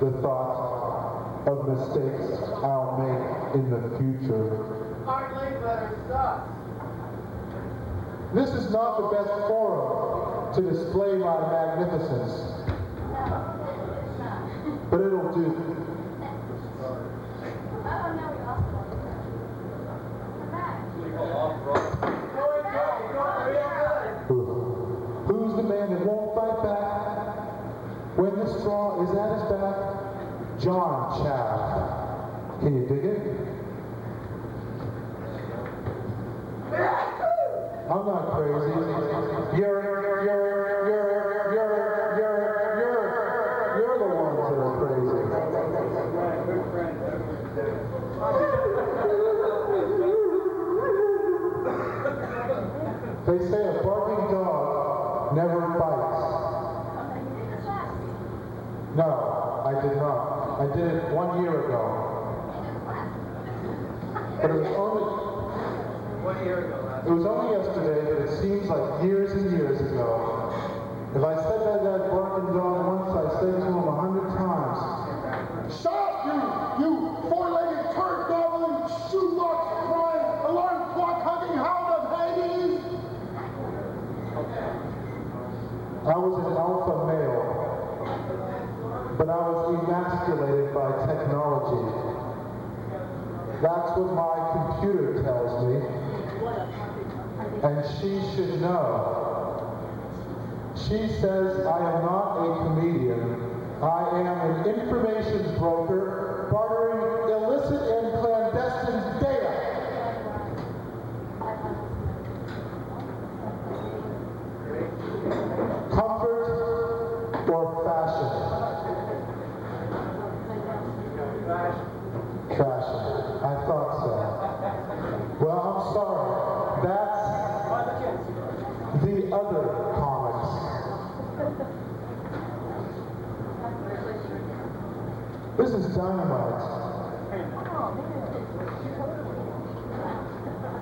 the thought of mistakes I'll make in the future. Hardly better stuff. This is not the best forum to display my magnificence, but it'll do. Who's the man that won't fight back when the straw is at his back? John Chaff. Can you dig it? I'm not crazy. You're the ones that are crazy. They say a barking dog never bites. No, I did not. I did it 1 year ago. But it was only 1 year ago. It was only yesterday, but it seems like years and years ago. If I said that barking dog once, I said to him 100 times. Shut up, you four-legged turd gobbling, shoebox crying, alarm clock hugging hound of Hades! I was an alpha male, but I was emasculated by technology. That's what my computer tells me. And she should know. She says I am not a comedian. I am an information broker bartering illicit and clandestine data. Comfort or fashion? Fashion. I thought so. Well, I'm sorry. That's the other comics. This is dynamite.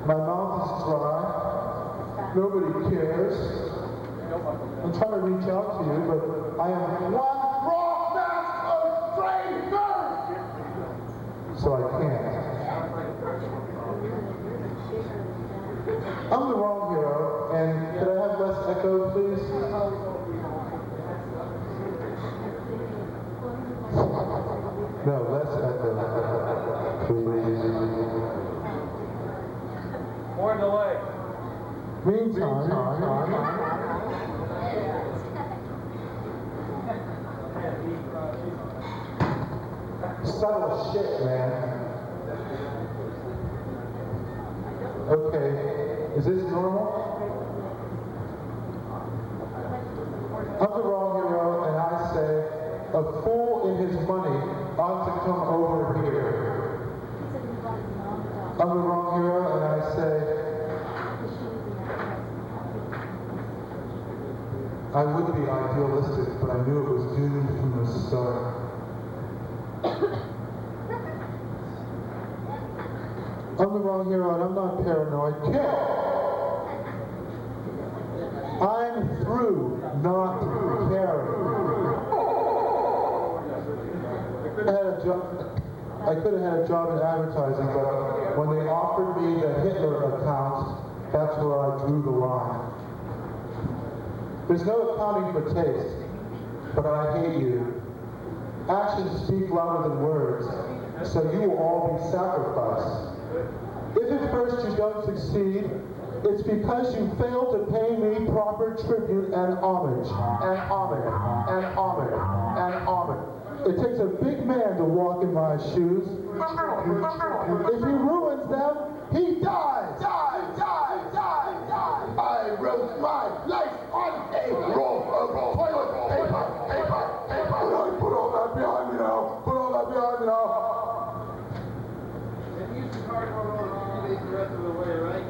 My mouth is dry. Nobody cares. I'm trying to reach out to you, but I am one raw mass of strangers! So I can't. I'm the wrong hero, and could I have less echo, please? No, less echo, please. More delay. Meantime, subtle shit, man. Okay, is this normal? I'm the wrong hero, and I say, a fool in his money ought to come over here. I'm the wrong hero, and I say, I would be idealistic, but I knew it was doomed from the start. I'm the wrong hero, and I'm not paranoid. Kill! I'm through not caring. I could have had a job in advertising, but when they offered me the Hitler account, that's where I drew the line. There's no accounting for taste, but I hate you. Actions speak louder than words, so you will all be sacrificed. If at first you don't succeed, it's because you failed to pay me proper tribute and homage, and homage, and homage, and homage. It takes a big man to walk in my shoes. If he ruins them, he dies! I wrote my life on a roll of toilet paper. Put all that behind me now. And use the cardboard roll the rest of the way, right?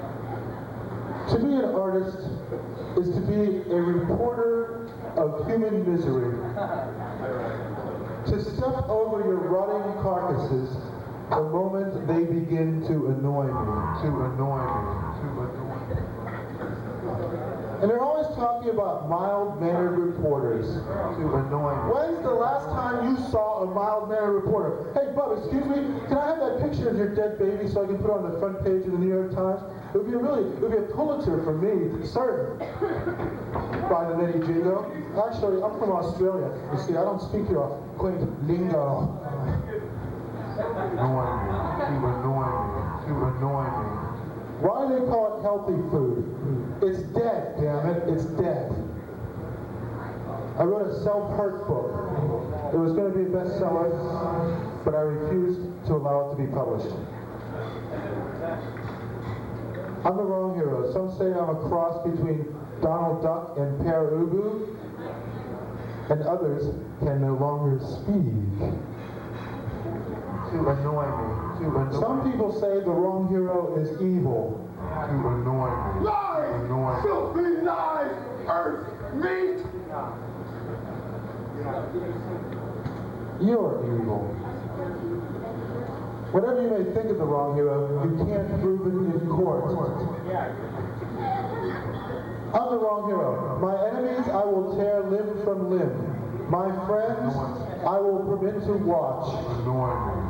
To be an artist is to be a reporter of human misery. To step over your rotting carcasses the moment they begin to annoy me. And they're always talking about mild-mannered reporters. When's the last time you saw a mild-mannered reporter? Hey, Bub, excuse me, can I have that picture of your dead baby so I can put it on the front page of the New York Times? It would be a Pulitzer for me, certain. By the Lady Jingo. Actually, I'm from Australia. You see, I don't speak your quaint lingo. Annoy me. Why do they call it healthy food? It's dead, damn it, it's dead. I wrote a self-hurt book. It was going to be a bestseller, but I refused to allow it to be published. I'm the wrong hero. Some say I'm a cross between Donald Duck and Pere Ubu, and others can no longer speak. To annoy me. Some people say the wrong hero is evil. To annoy me. Lies! Filthy lies! Earth meat! You're evil. Whatever you may think of the wrong hero, you can't prove it in court. I'm the wrong hero. My enemies I will tear limb from limb. My friends I will permit to watch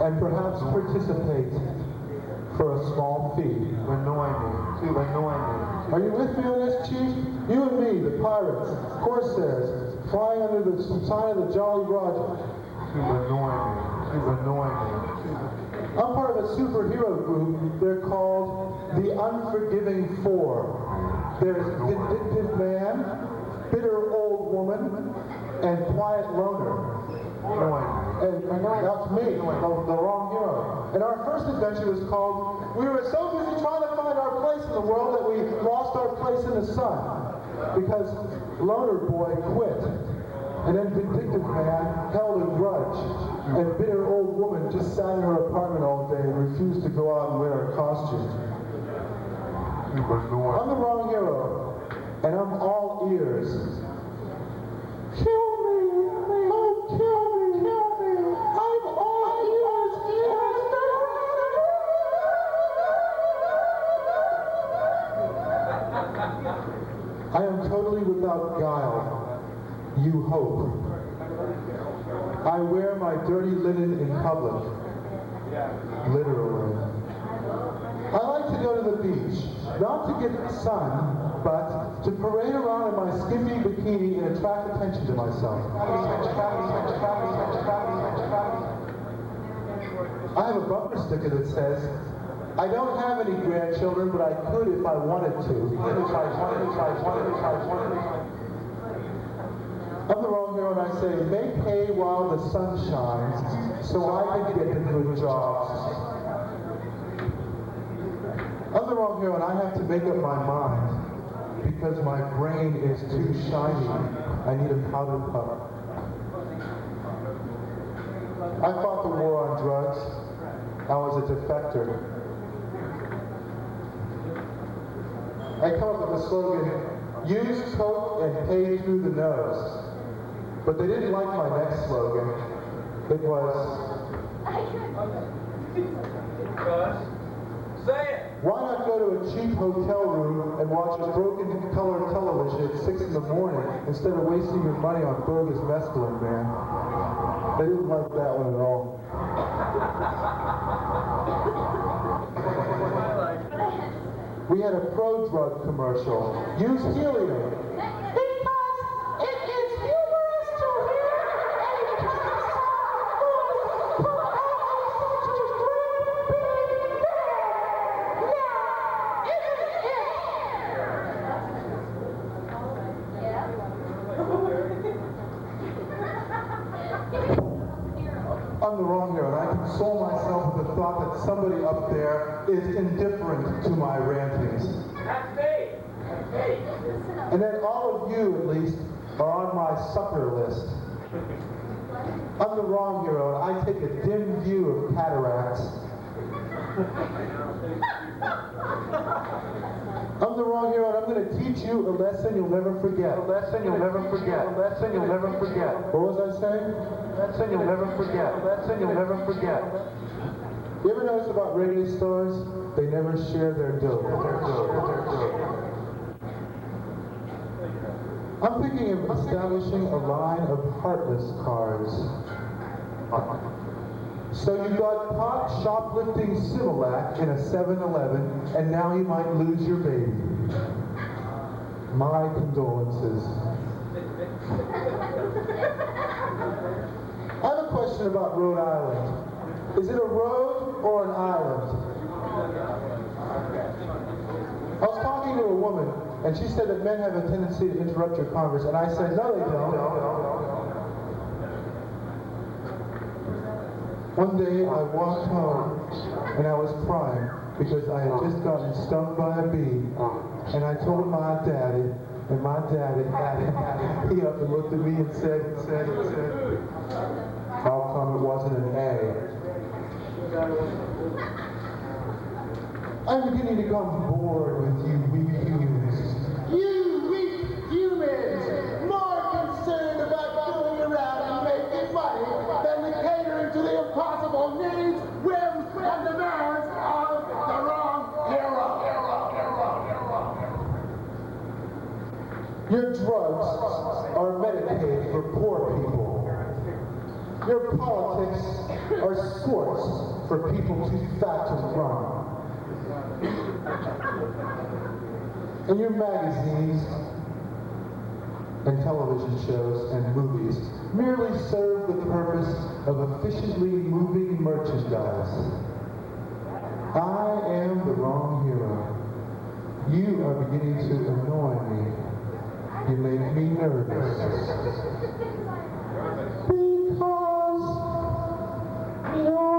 and perhaps participate for a small fee. Annoy me. Are you with me on this, Chief? You and me, the pirates, corsairs, flying under the sign of the Jolly Roger. To annoy me. I'm part of a superhero group. They're called the Unforgiving Four. There's Vindictive Man, Bitter Old Woman, and Quiet Loner. And that's me, the wrong hero. And our first adventure was called, we were so busy trying to find our place in the world that we lost our place in the sun. Because Loner Boy quit. And then Vindictive Man held a grudge. And Bitter Old Woman just sat in her apartment all day and refused to go out and wear a costume. I'm the wrong hero. And I'm all ears. Kill me! Oh, kill me! I'm all without guile, you hope. I wear my dirty linen in public, literally. I like to go to the beach, not to get sun, but to parade around in my skimpy bikini and attract attention to myself. I have a bumper sticker that says, I don't have any grandchildren, but I could if I wanted to. I'm the wrong here when I say, make hay while the sun shines, so I can get the good jobs. I'm the wrong here when I have to make up my mind, because my brain is too shiny. I need a powder puff. I fought the war on drugs. I was a defector. I come up with the slogan, use coke and pay through the nose. But they didn't like my next slogan. It was, Say it. why not go to a cheap hotel room and watch a broken color television at 6 in the morning instead of wasting your money on bogus mescaline, man? They didn't like that one at all. We had a pro-drug commercial. Use helium. Because it is humorous to hear a pastor who put out such a great big bang. Now, isn't it? I'm the wrong hero, and I console myself with the thought that somebody up there is indifferent to my rantings. That's me. And then all of you, at least, are on my sucker list. I'm the wrong hero, and I take a dim view of cataracts. I'm the wrong hero, and I'm going to teach you a lesson you'll never forget. A lesson you'll never forget. A lesson you'll never forget. What was I saying? A lesson you'll never forget. A lesson you'll never forget. You ever notice about reggae stars? They never share their dough. I'm thinking of establishing a line of heartless cars. So you got caught shoplifting Similac in a 7-Eleven, and now you might lose your baby. My condolences. I have a question about Rhode Island. Is it a road or an island? I was talking to a woman, and she said that men have a tendency to interrupt your converse, and I said, no, they don't. One day I walked home, and I was crying because I had just gotten stung by a bee, and I told my daddy, and my daddy, he up and looked at me and said, how come it wasn't an A? I'm beginning to become bored with you weak humans. You weak humans, more concerned about going around and making money than to catering to the impossible needs, whims, and demands of the wrong hero. Your drugs are Medicaid for poor people. Your politics are sports for people too fat to run. And your magazines and television shows and movies merely serve the purpose of efficiently moving merchandise. I am the wrong hero. You are beginning to annoy me. You make me nervous. Because you're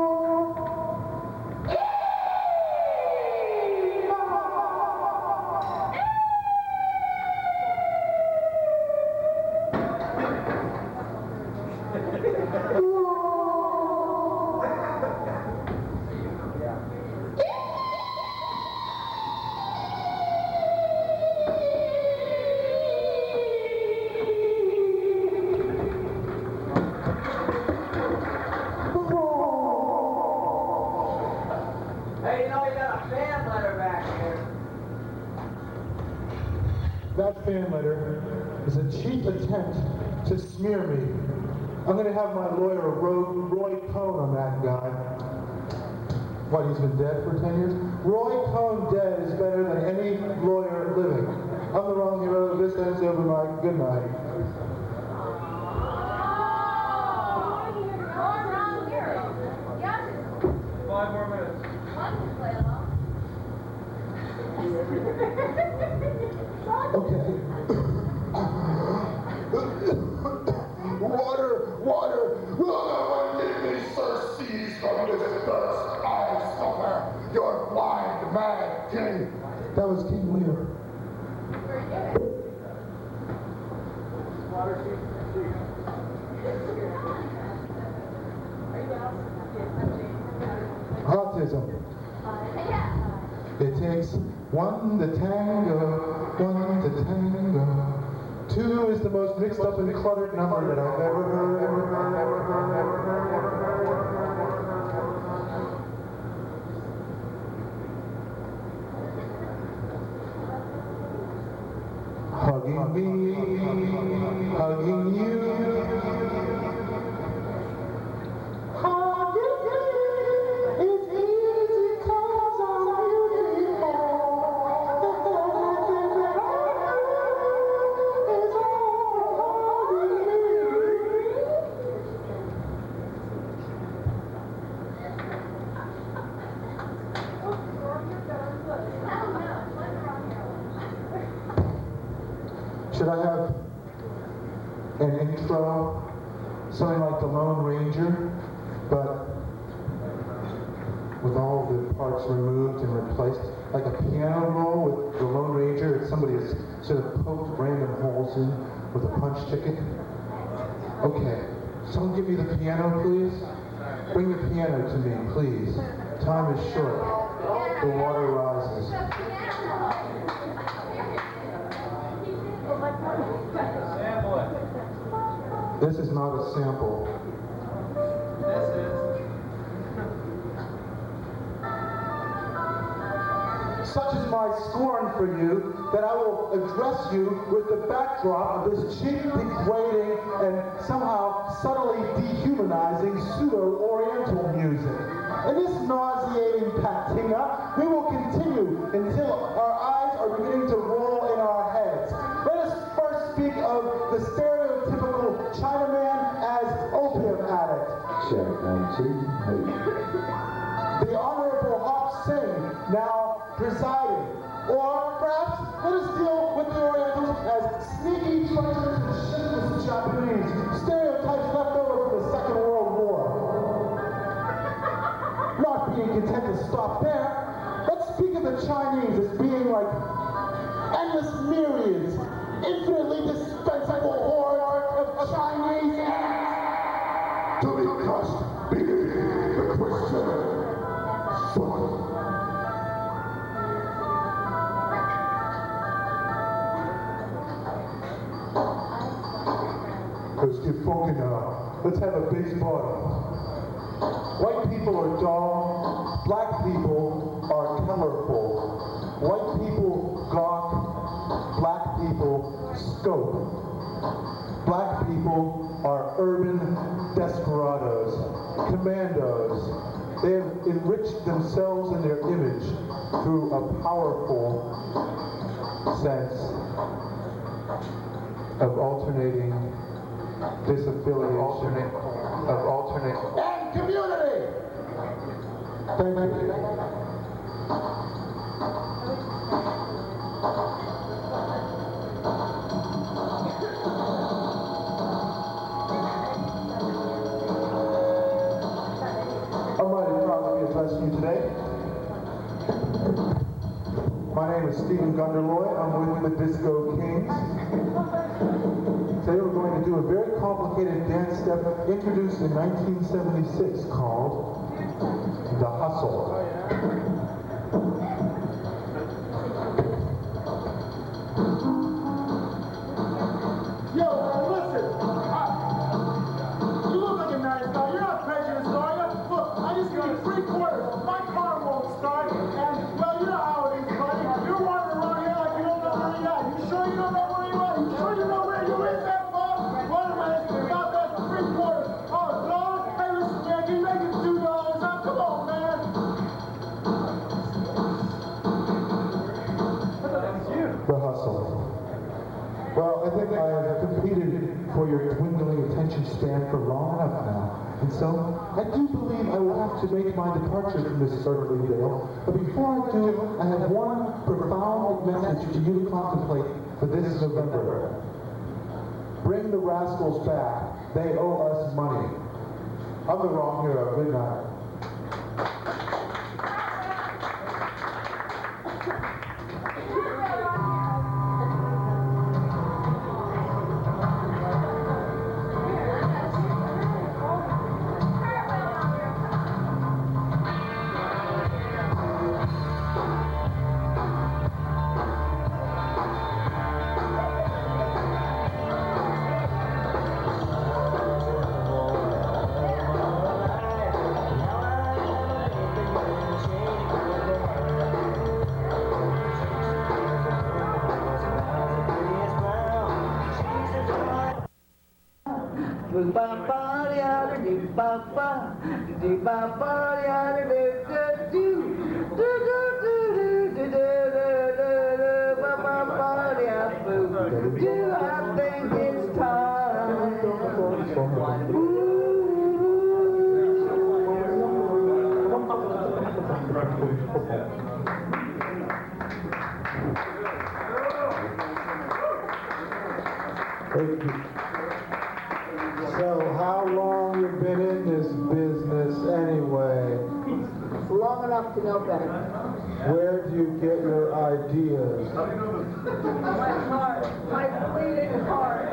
Hey, you know you got a fan letter back here. that fan letter is a cheap attempt to smear me. I'm going to have my lawyer, Roy Cohn, on that guy. What, he's been dead for 10 years? Roy Cohn dead is better than any lawyer living. I'm the wrong hero. This ends over my good night. Five more minutes. Okay. Water! When did me surcease from this thirst? I suffer your blind, mad king. That was King Lear. Autism. It takes one to tango, one to tango. Two is the most mixed up and cluttered number that I've ever heard, Hugging me, hugging you. Hugging me is easy 'cause I'm beautiful. Should I have an intro, something like the Lone Ranger, but with all the parts removed and replaced, like a piano roll with the Lone Ranger, and somebody has sort of poked random holes in with a punch ticket? Okay, someone give me the piano, please. Bring the piano to me, please. Time is short. The water rises. Sample it. This is not a sample. This is. Such is my scorn for you that I will address you with the backdrop of this cheap, degrading, and somehow subtly dehumanizing pseudo-Oriental music. In this nauseating patina, we will continue until our eyes are beginning to roll in our heads. Let us first speak of the stereotypical Chinaman as opium addict. Check 1, 2, hey. The Honorable Hop Sing, now presiding. Or perhaps let us deal with the Orientals as sneaky, treacherous, and shiftless Japanese, stereotypes left over from the Second World War. Not being content to stop there, let's speak of the Chinese as being like endless myriads, infinitely dispensable hordes of Chinese To be crushed beneath the Christian foot. Let's get funky now. Let's have a bass party. White people are dull. Black people are colorful. White people gawk. Black people scope. Black people are urban desperados, commandos. They have enriched themselves and their image through a powerful sense of alternating disaffiliation, And community! Thank you. I'm mighty proud to be addressing you today. My name is Stephen Gunderloy. I'm with the Disco Kings. Today we're going to do a very complicated dance step introduced in 1976 called the Hustle. Yo, listen. You look like a nice guy. You're not prejudiced, are you? Look, I just give you 3/4. My car won't start. And, well, you know how it is, buddy. You're wandering around here like you don't know where you're at. You sure you don't know where you are? You sure you know where you stand for long enough now. And so, I do believe I will have to make my departure from this earthly vale. But before I do, I have one profound message to you to contemplate for this November. Bring the rascals back. They owe us money. I'm the wrong hero. Good night. I think it's time. So, how long you been in this business anyway? Long enough to know better. Where do you get your ideas? My heart, my bleeding heart.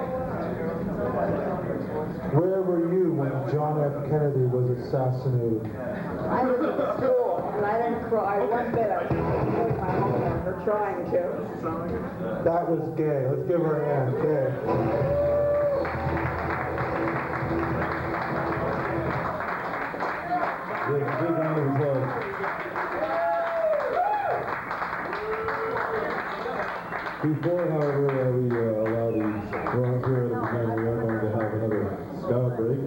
Where were you when John F. Kennedy was assassinated? I was at school, and I didn't cry one bit. I was doing my homework, or trying to. That was gay. Let's give her a hand. Gay. Big round of applause. Before, however, we allow the wrong hero to begin, we are going to have another scout break.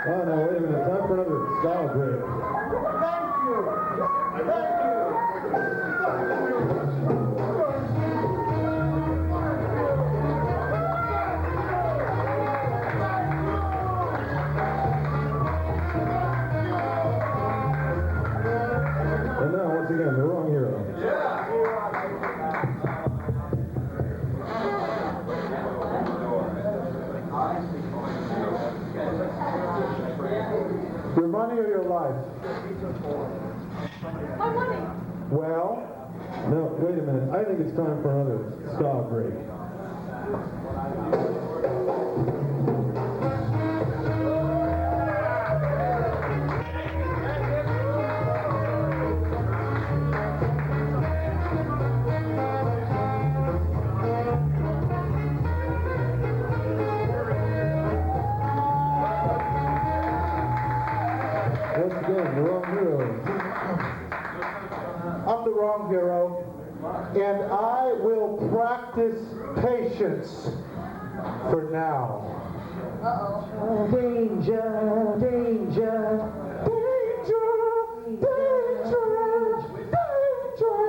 Oh, no, wait a minute. Time for another style break. Thank you. Thank you. And now, once again, the wrong hero. Your money or your life? My money. Well, No, wait a minute. I think it's time for another style break. Once again, the wrong hero. I'm the wrong hero, and I will practice patience for now. Uh-oh. Danger, danger, danger, danger, danger.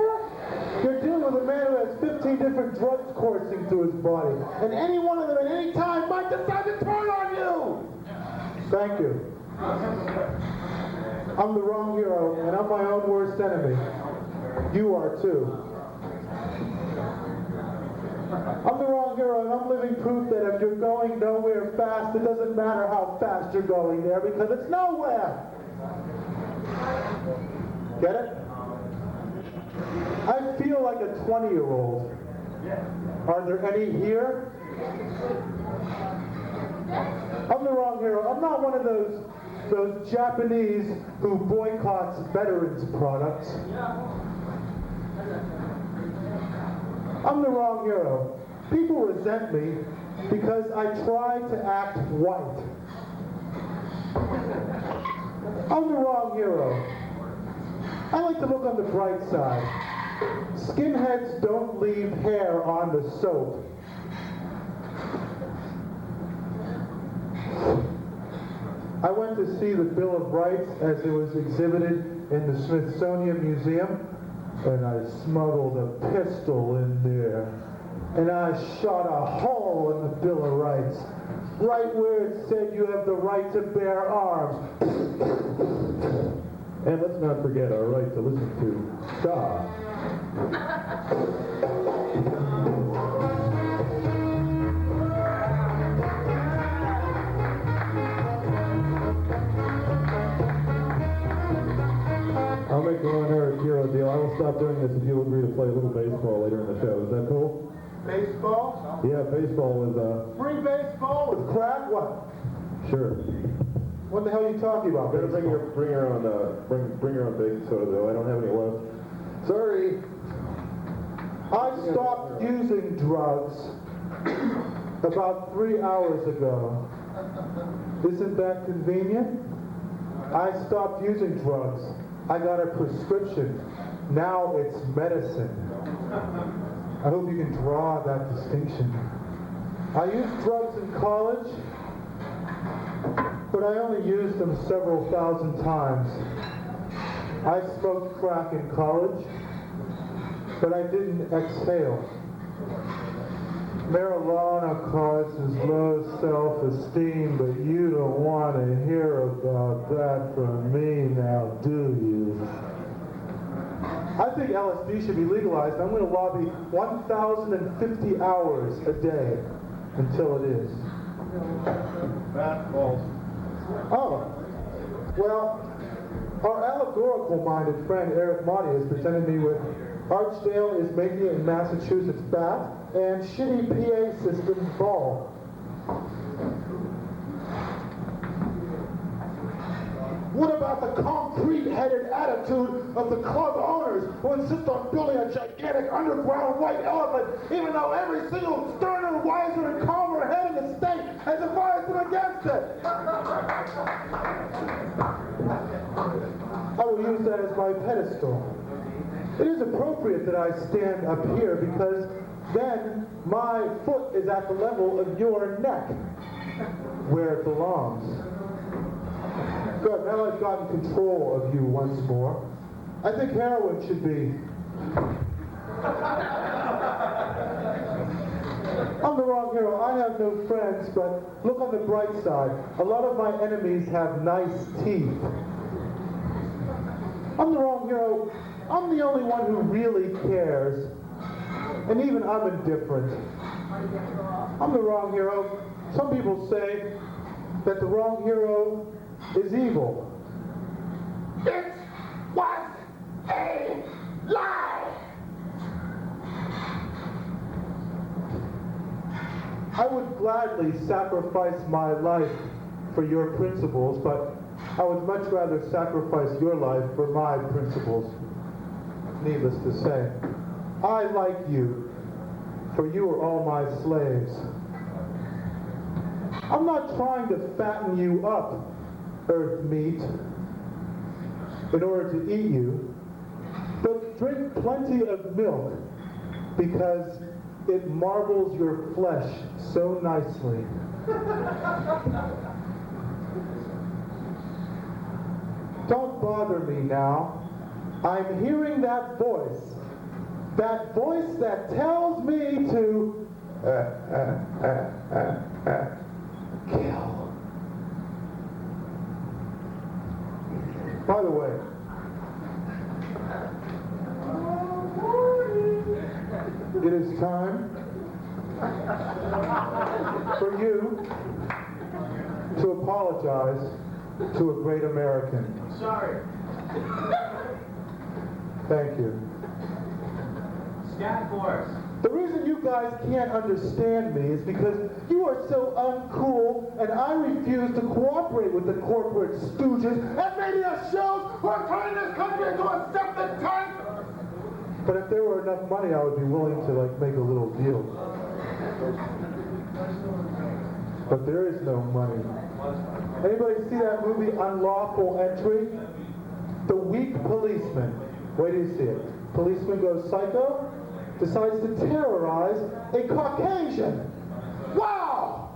You're dealing with a man who has 15 different drugs coursing through his body, and any one of them at any time might decide to turn on you. Thank you. I'm the wrong hero, and I'm my own worst enemy. You are too. I'm the wrong hero, and I'm living proof that if you're going nowhere fast, it doesn't matter how fast you're going there, because it's nowhere. Get it? I feel like a 20-year-old. Are there any here? I'm the wrong hero. I'm not one of those those Japanese who boycotts veterans products. I'm the wrong hero. People resent me because I try to act white. I'm the wrong hero. I like to look on the bright side. Skinheads don't leave hair on the soap. I went to see the Bill of Rights as it was exhibited in the Smithsonian Museum, and I smuggled a pistol in there, and I shot a hole in the Bill of Rights, right where it said you have the right to bear arms. And let's not forget our right to listen to ska. I'll make the one Eric hero deal. I will stop doing this if you agree to play a little baseball later in the show. Is that cool? Baseball? Yeah, baseball is Free baseball with crack? What? sure. What the hell are you talking about? Better bring your own baking soda though. I don't have any left. Sorry. I stopped using drugs about 3 hours ago. Isn't that convenient? I stopped using drugs. I got a prescription. Now it's medicine. I hope you can draw that distinction. I used drugs in college, but I only used them several thousand times. I smoked crack in college, but I didn't exhale. Marijuana causes low self-esteem, but you don't want to hear about that from me now, do you? I think LSD should be legalized. I'm going to lobby 1,050 hours a day until it is. Fastballs. Oh, well, our allegorical-minded friend Eric Motti has presented me with Archdale is making it in Massachusetts bat and shitty PA systems ball. What about the concrete-headed attitude of the club owners who insist on building a gigantic underground white elephant even though every single sterner, wiser, and calmer head in the state has advised them against it? I will use that as my pedestal. It is appropriate that I stand up here because then my foot is at the level of your neck, where it belongs. Good, now I've gotten control of you once more. I think heroin should be. I'm the wrong hero. I have no friends, but look on the bright side. A lot of my enemies have nice teeth. I'm the wrong hero. I'm the only one who really cares. And even I'm indifferent. I'm the wrong hero. Some people say that the wrong hero is evil. It was a lie! I would gladly sacrifice my life for your principles, but I would much rather sacrifice your life for my principles. Needless to say, I like you, for you are all my slaves. I'm not trying to fatten you up, earth meat, in order to eat you, but drink plenty of milk because it marbles your flesh so nicely. Don't bother me now. I'm hearing that voice that tells me to kill. By the way, it is time for you to apologize to a great American. Sorry. Thank you. Scat Force. The reason you guys can't understand me is because you are so uncool, and I refuse to cooperate with the corporate stooges And media shows who are turning this country into a septic tank. But if there were enough money, I would be willing to make a little deal. But there is no money. Anybody see that movie Unlawful Entry? The weak policeman. Wait till you see it. Policeman goes psycho, decides to terrorize a Caucasian. Wow!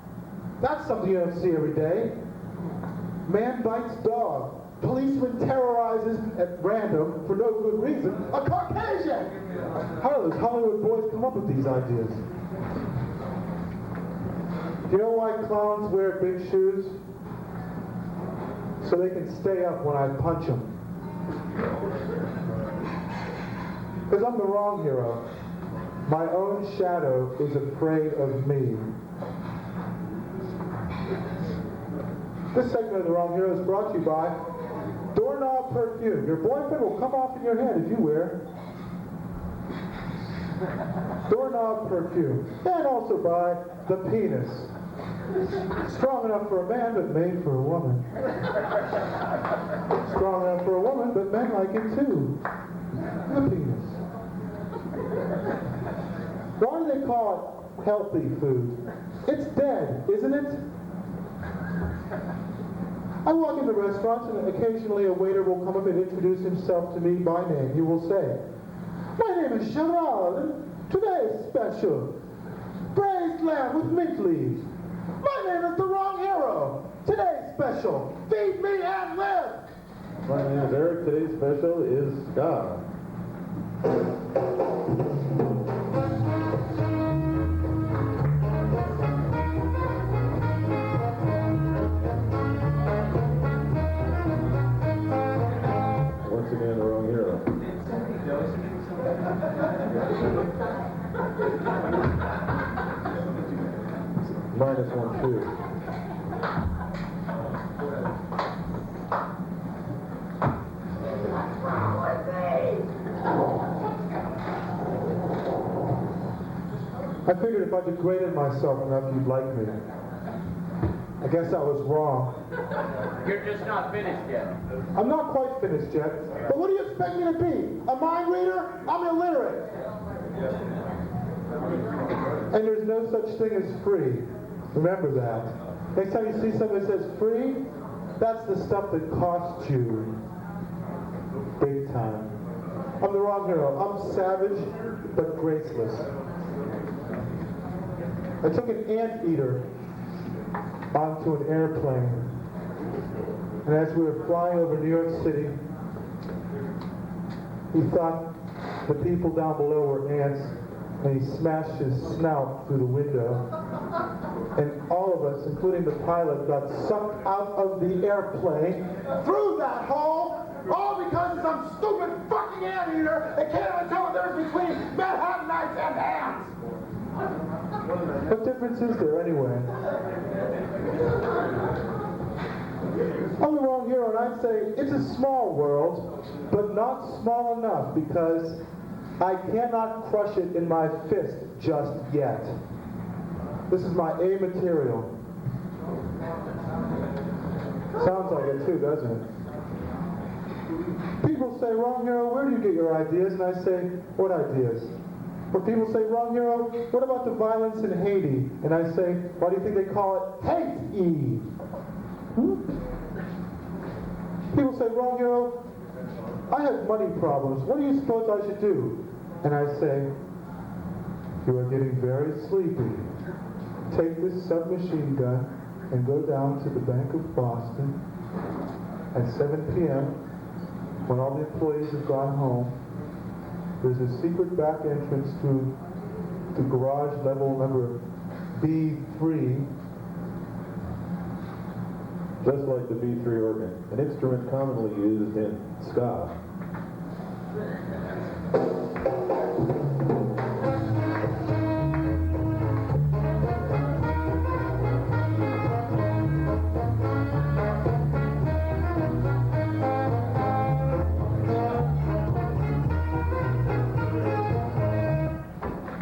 That's something you don't see every day. Man bites dog. Policeman terrorizes at random, for no good reason, a Caucasian! How do those Hollywood boys come up with these ideas? Do you know why clowns wear big shoes? So they can stay up when I punch them. Because I'm the wrong hero. My own shadow is afraid of me. This segment of The Wrong Hero is brought to you by Doorknob Perfume. Your boyfriend will come off in your head if you wear Doorknob Perfume. And also by The Penis. Strong enough for a man, but made for a woman. Strong enough for a woman, but men like it too. The penis. Why do they call it healthy food? It's dead, isn't it? I walk into restaurants and occasionally a waiter will come up and introduce himself to me by name. He will say, "My name is Gerald, and today's special, braised lamb with mint leaves. My name is The Wrong Hero. Today's special, feed me and live." My name is Eric. Today's special is ska. Once again, The Wrong Hero. -1, 2. I figured if I degraded myself enough, you'd like me. I guess I was wrong. You're just not finished yet. I'm not quite finished yet. But what do you expect me to be? A mind reader? I'm illiterate. And there's no such thing as free. Remember that. Next time you see something that says free, that's the stuff that costs you. Big time. I'm the wrong hero. I'm savage, but graceless. I took an anteater onto an airplane. And as we were flying over New York City, he thought the people down below were ants, and he smashed his snout through the window. And all of us, including the pilot, got sucked out of the airplane through that hole, all because of some stupid fucking anteater that can't even tell the difference between Manhattanites and ants. What difference is there anyway? I'm the wrong hero, and I'd say it's a small world, but not small enough, because I cannot crush it in my fist just yet. This is my A material. Sounds like it too, doesn't it? People say, "Wrong hero, where do you get your ideas?" And I say, "What ideas?" Or people say, "Wrong hero, what about the violence in Haiti?" And I say, "Why do you think they call it hate-y?" People say, "Wrong hero, I have money problems. What do you suppose I should do?" And I say, "You are getting very sleepy. Take this submachine gun and go down to the Bank of Boston at 7 p.m. when all the employees have gone home. There's a secret back entrance to the garage level number B3. Just like the B3 organ, an instrument commonly used in ska.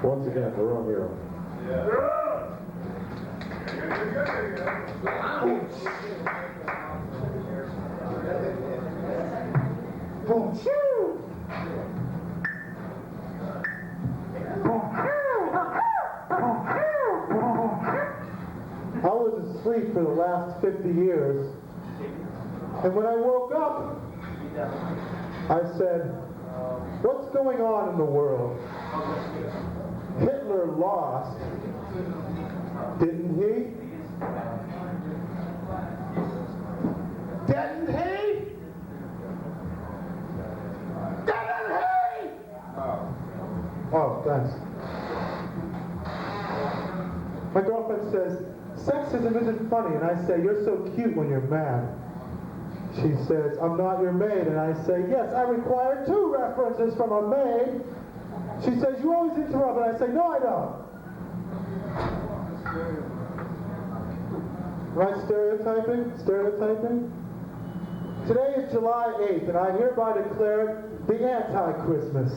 Once again, Boom, shoo! I was asleep for the last 50 years, and when I woke up, I said, what's going on in the world? Hitler lost, didn't he? Didn't he? Didn't he? Oh, thanks. My girlfriend says, sexism isn't funny, and I say, you're so cute when you're mad. She says, I'm not your maid, and I say, yes, I require 2 references from a maid. She says, you always interrupt, and I say, no, I don't. Am I stereotyping? Stereotyping? Today is July 8th, and I hereby declare it the anti-Christmas.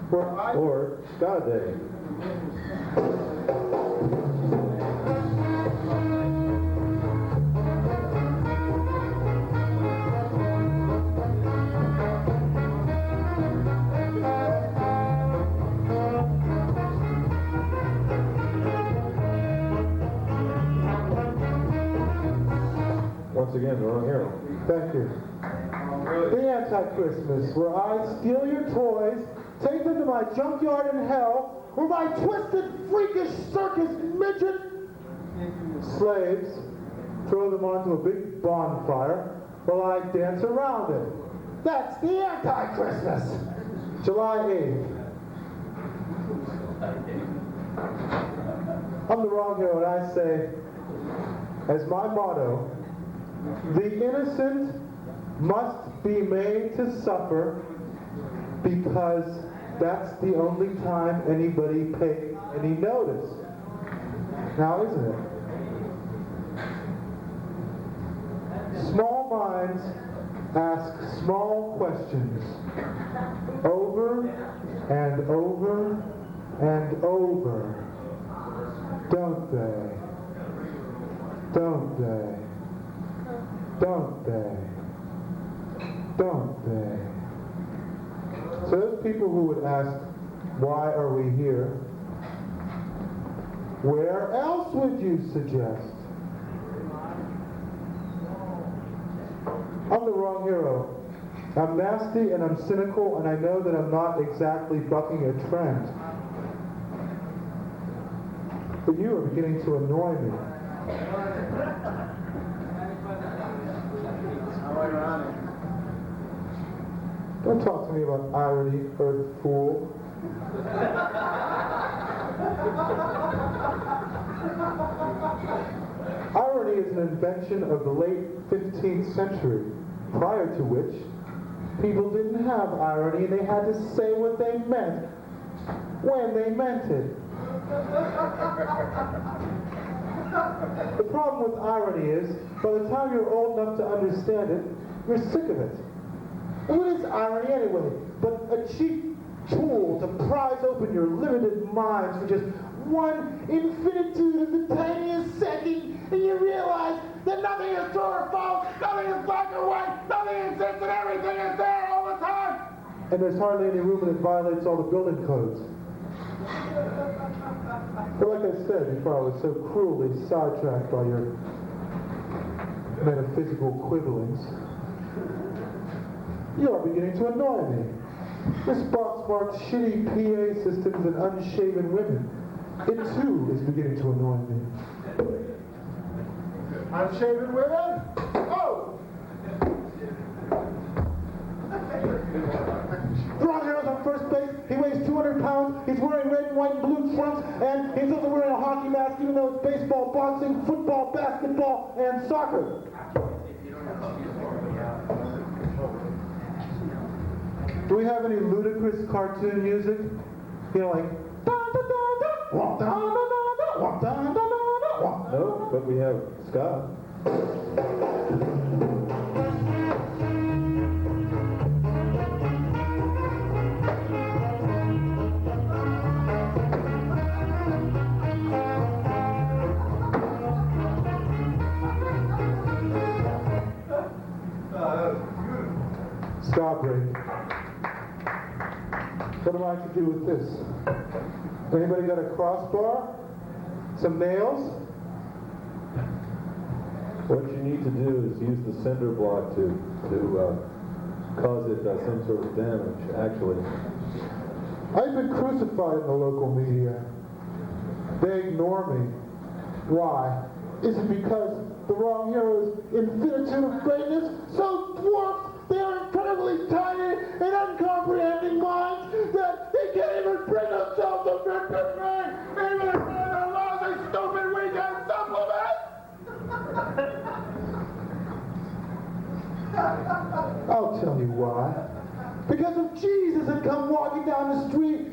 Or God Day. Once again, the wrong hero. Thank you. The Anti-Christmas, where I steal your toys, take them to my junkyard in hell, where my twisted, freakish circus midget slaves throw them onto a big bonfire while I dance around it. That's the Anti-Christmas. July 8th. I'm the wrong hero, and I say, as my motto, the innocent must be made to suffer because that's the only time anybody pays any notice. Now, isn't it? Small minds ask small questions over and over and over. Don't they? Don't they? Don't they? Don't they? So those people who would ask, why are we here? Where else would you suggest? I'm the wrong hero. I'm nasty and I'm cynical, and I know that I'm not exactly bucking a trend. But you are beginning to annoy me. Don't talk to me about irony, earth fool. Irony is an invention of the late 15th century, prior to which people didn't have irony and they had to say what they meant when they meant it. The problem with irony is, by the time you're old enough to understand it, you're sick of it. And what is irony anyway? But a cheap tool to prise open your limited minds for just one infinitude of the tiniest second, and you realize that nothing is true or false, nothing is black or white, nothing exists, and everything is there all the time. And there's hardly any room that violates all the building codes. But like I said before, I was so cruelly sidetracked by your metaphysical quibblings. You are beginning to annoy me. This box marks shitty PA systems and unshaven women. It too is beginning to annoy me. Unshaven women? Oh! Wrong hero's on first base. He weighs 200 pounds. He's wearing red and white and blue trunks, and he's also wearing a hockey mask, even though it's baseball, boxing, football, basketball, and soccer. Do we have any ludicrous cartoon music? You know, like no, but we have ska. What am I to do with this? Anybody got a crossbar? Some nails? What you need to do is use the cinder block to cause it some sort of damage, actually. I've been crucified in the local media. They ignore me. Why? Is it because the wrong hero's infinitude of greatness so dwarfs their incredibly tiny and uncomprehending minds that they can't even bring themselves to victory, even if they're a lousy, stupid weekend supplement? I'll tell you why. Because if Jesus had come walking down the street,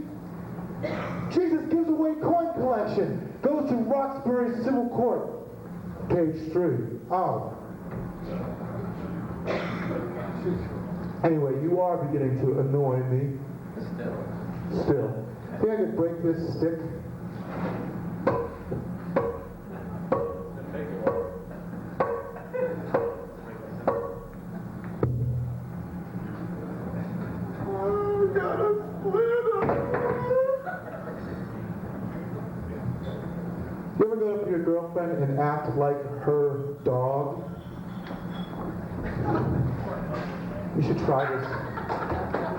Jesus gives away coin collection, goes to Roxbury Civil Court, page 3. Oh. Anyway, you are beginning to annoy me. Still. Think I could break this stick? You ever go up to your girlfriend and act like her dog? You should try this.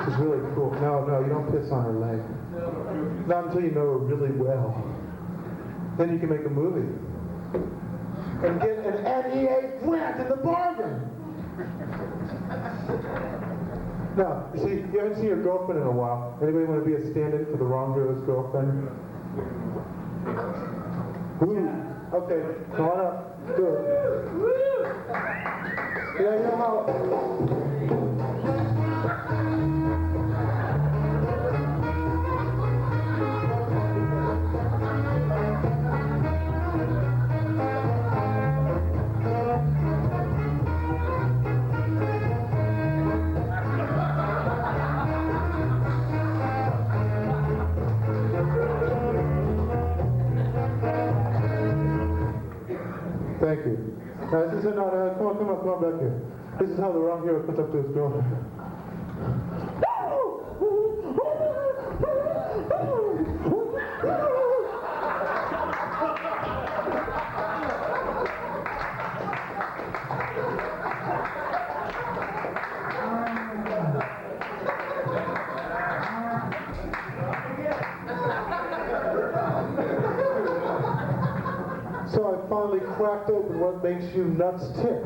It's really cool. No, you don't piss on her leg. Not until you know her really well. Then you can make a movie. And get an NEA grant in the bargain. Now, you see, you haven't seen your girlfriend in a while. Anybody want to be a stand-in for the wrong hero's girlfriend? Woo. Okay, come on up. Do it. Yeah, you know how... Thank you. This is not, come on back here. This is how the wrong hero comes up to his girlfriend. So I finally cracked open what makes you nuts tick.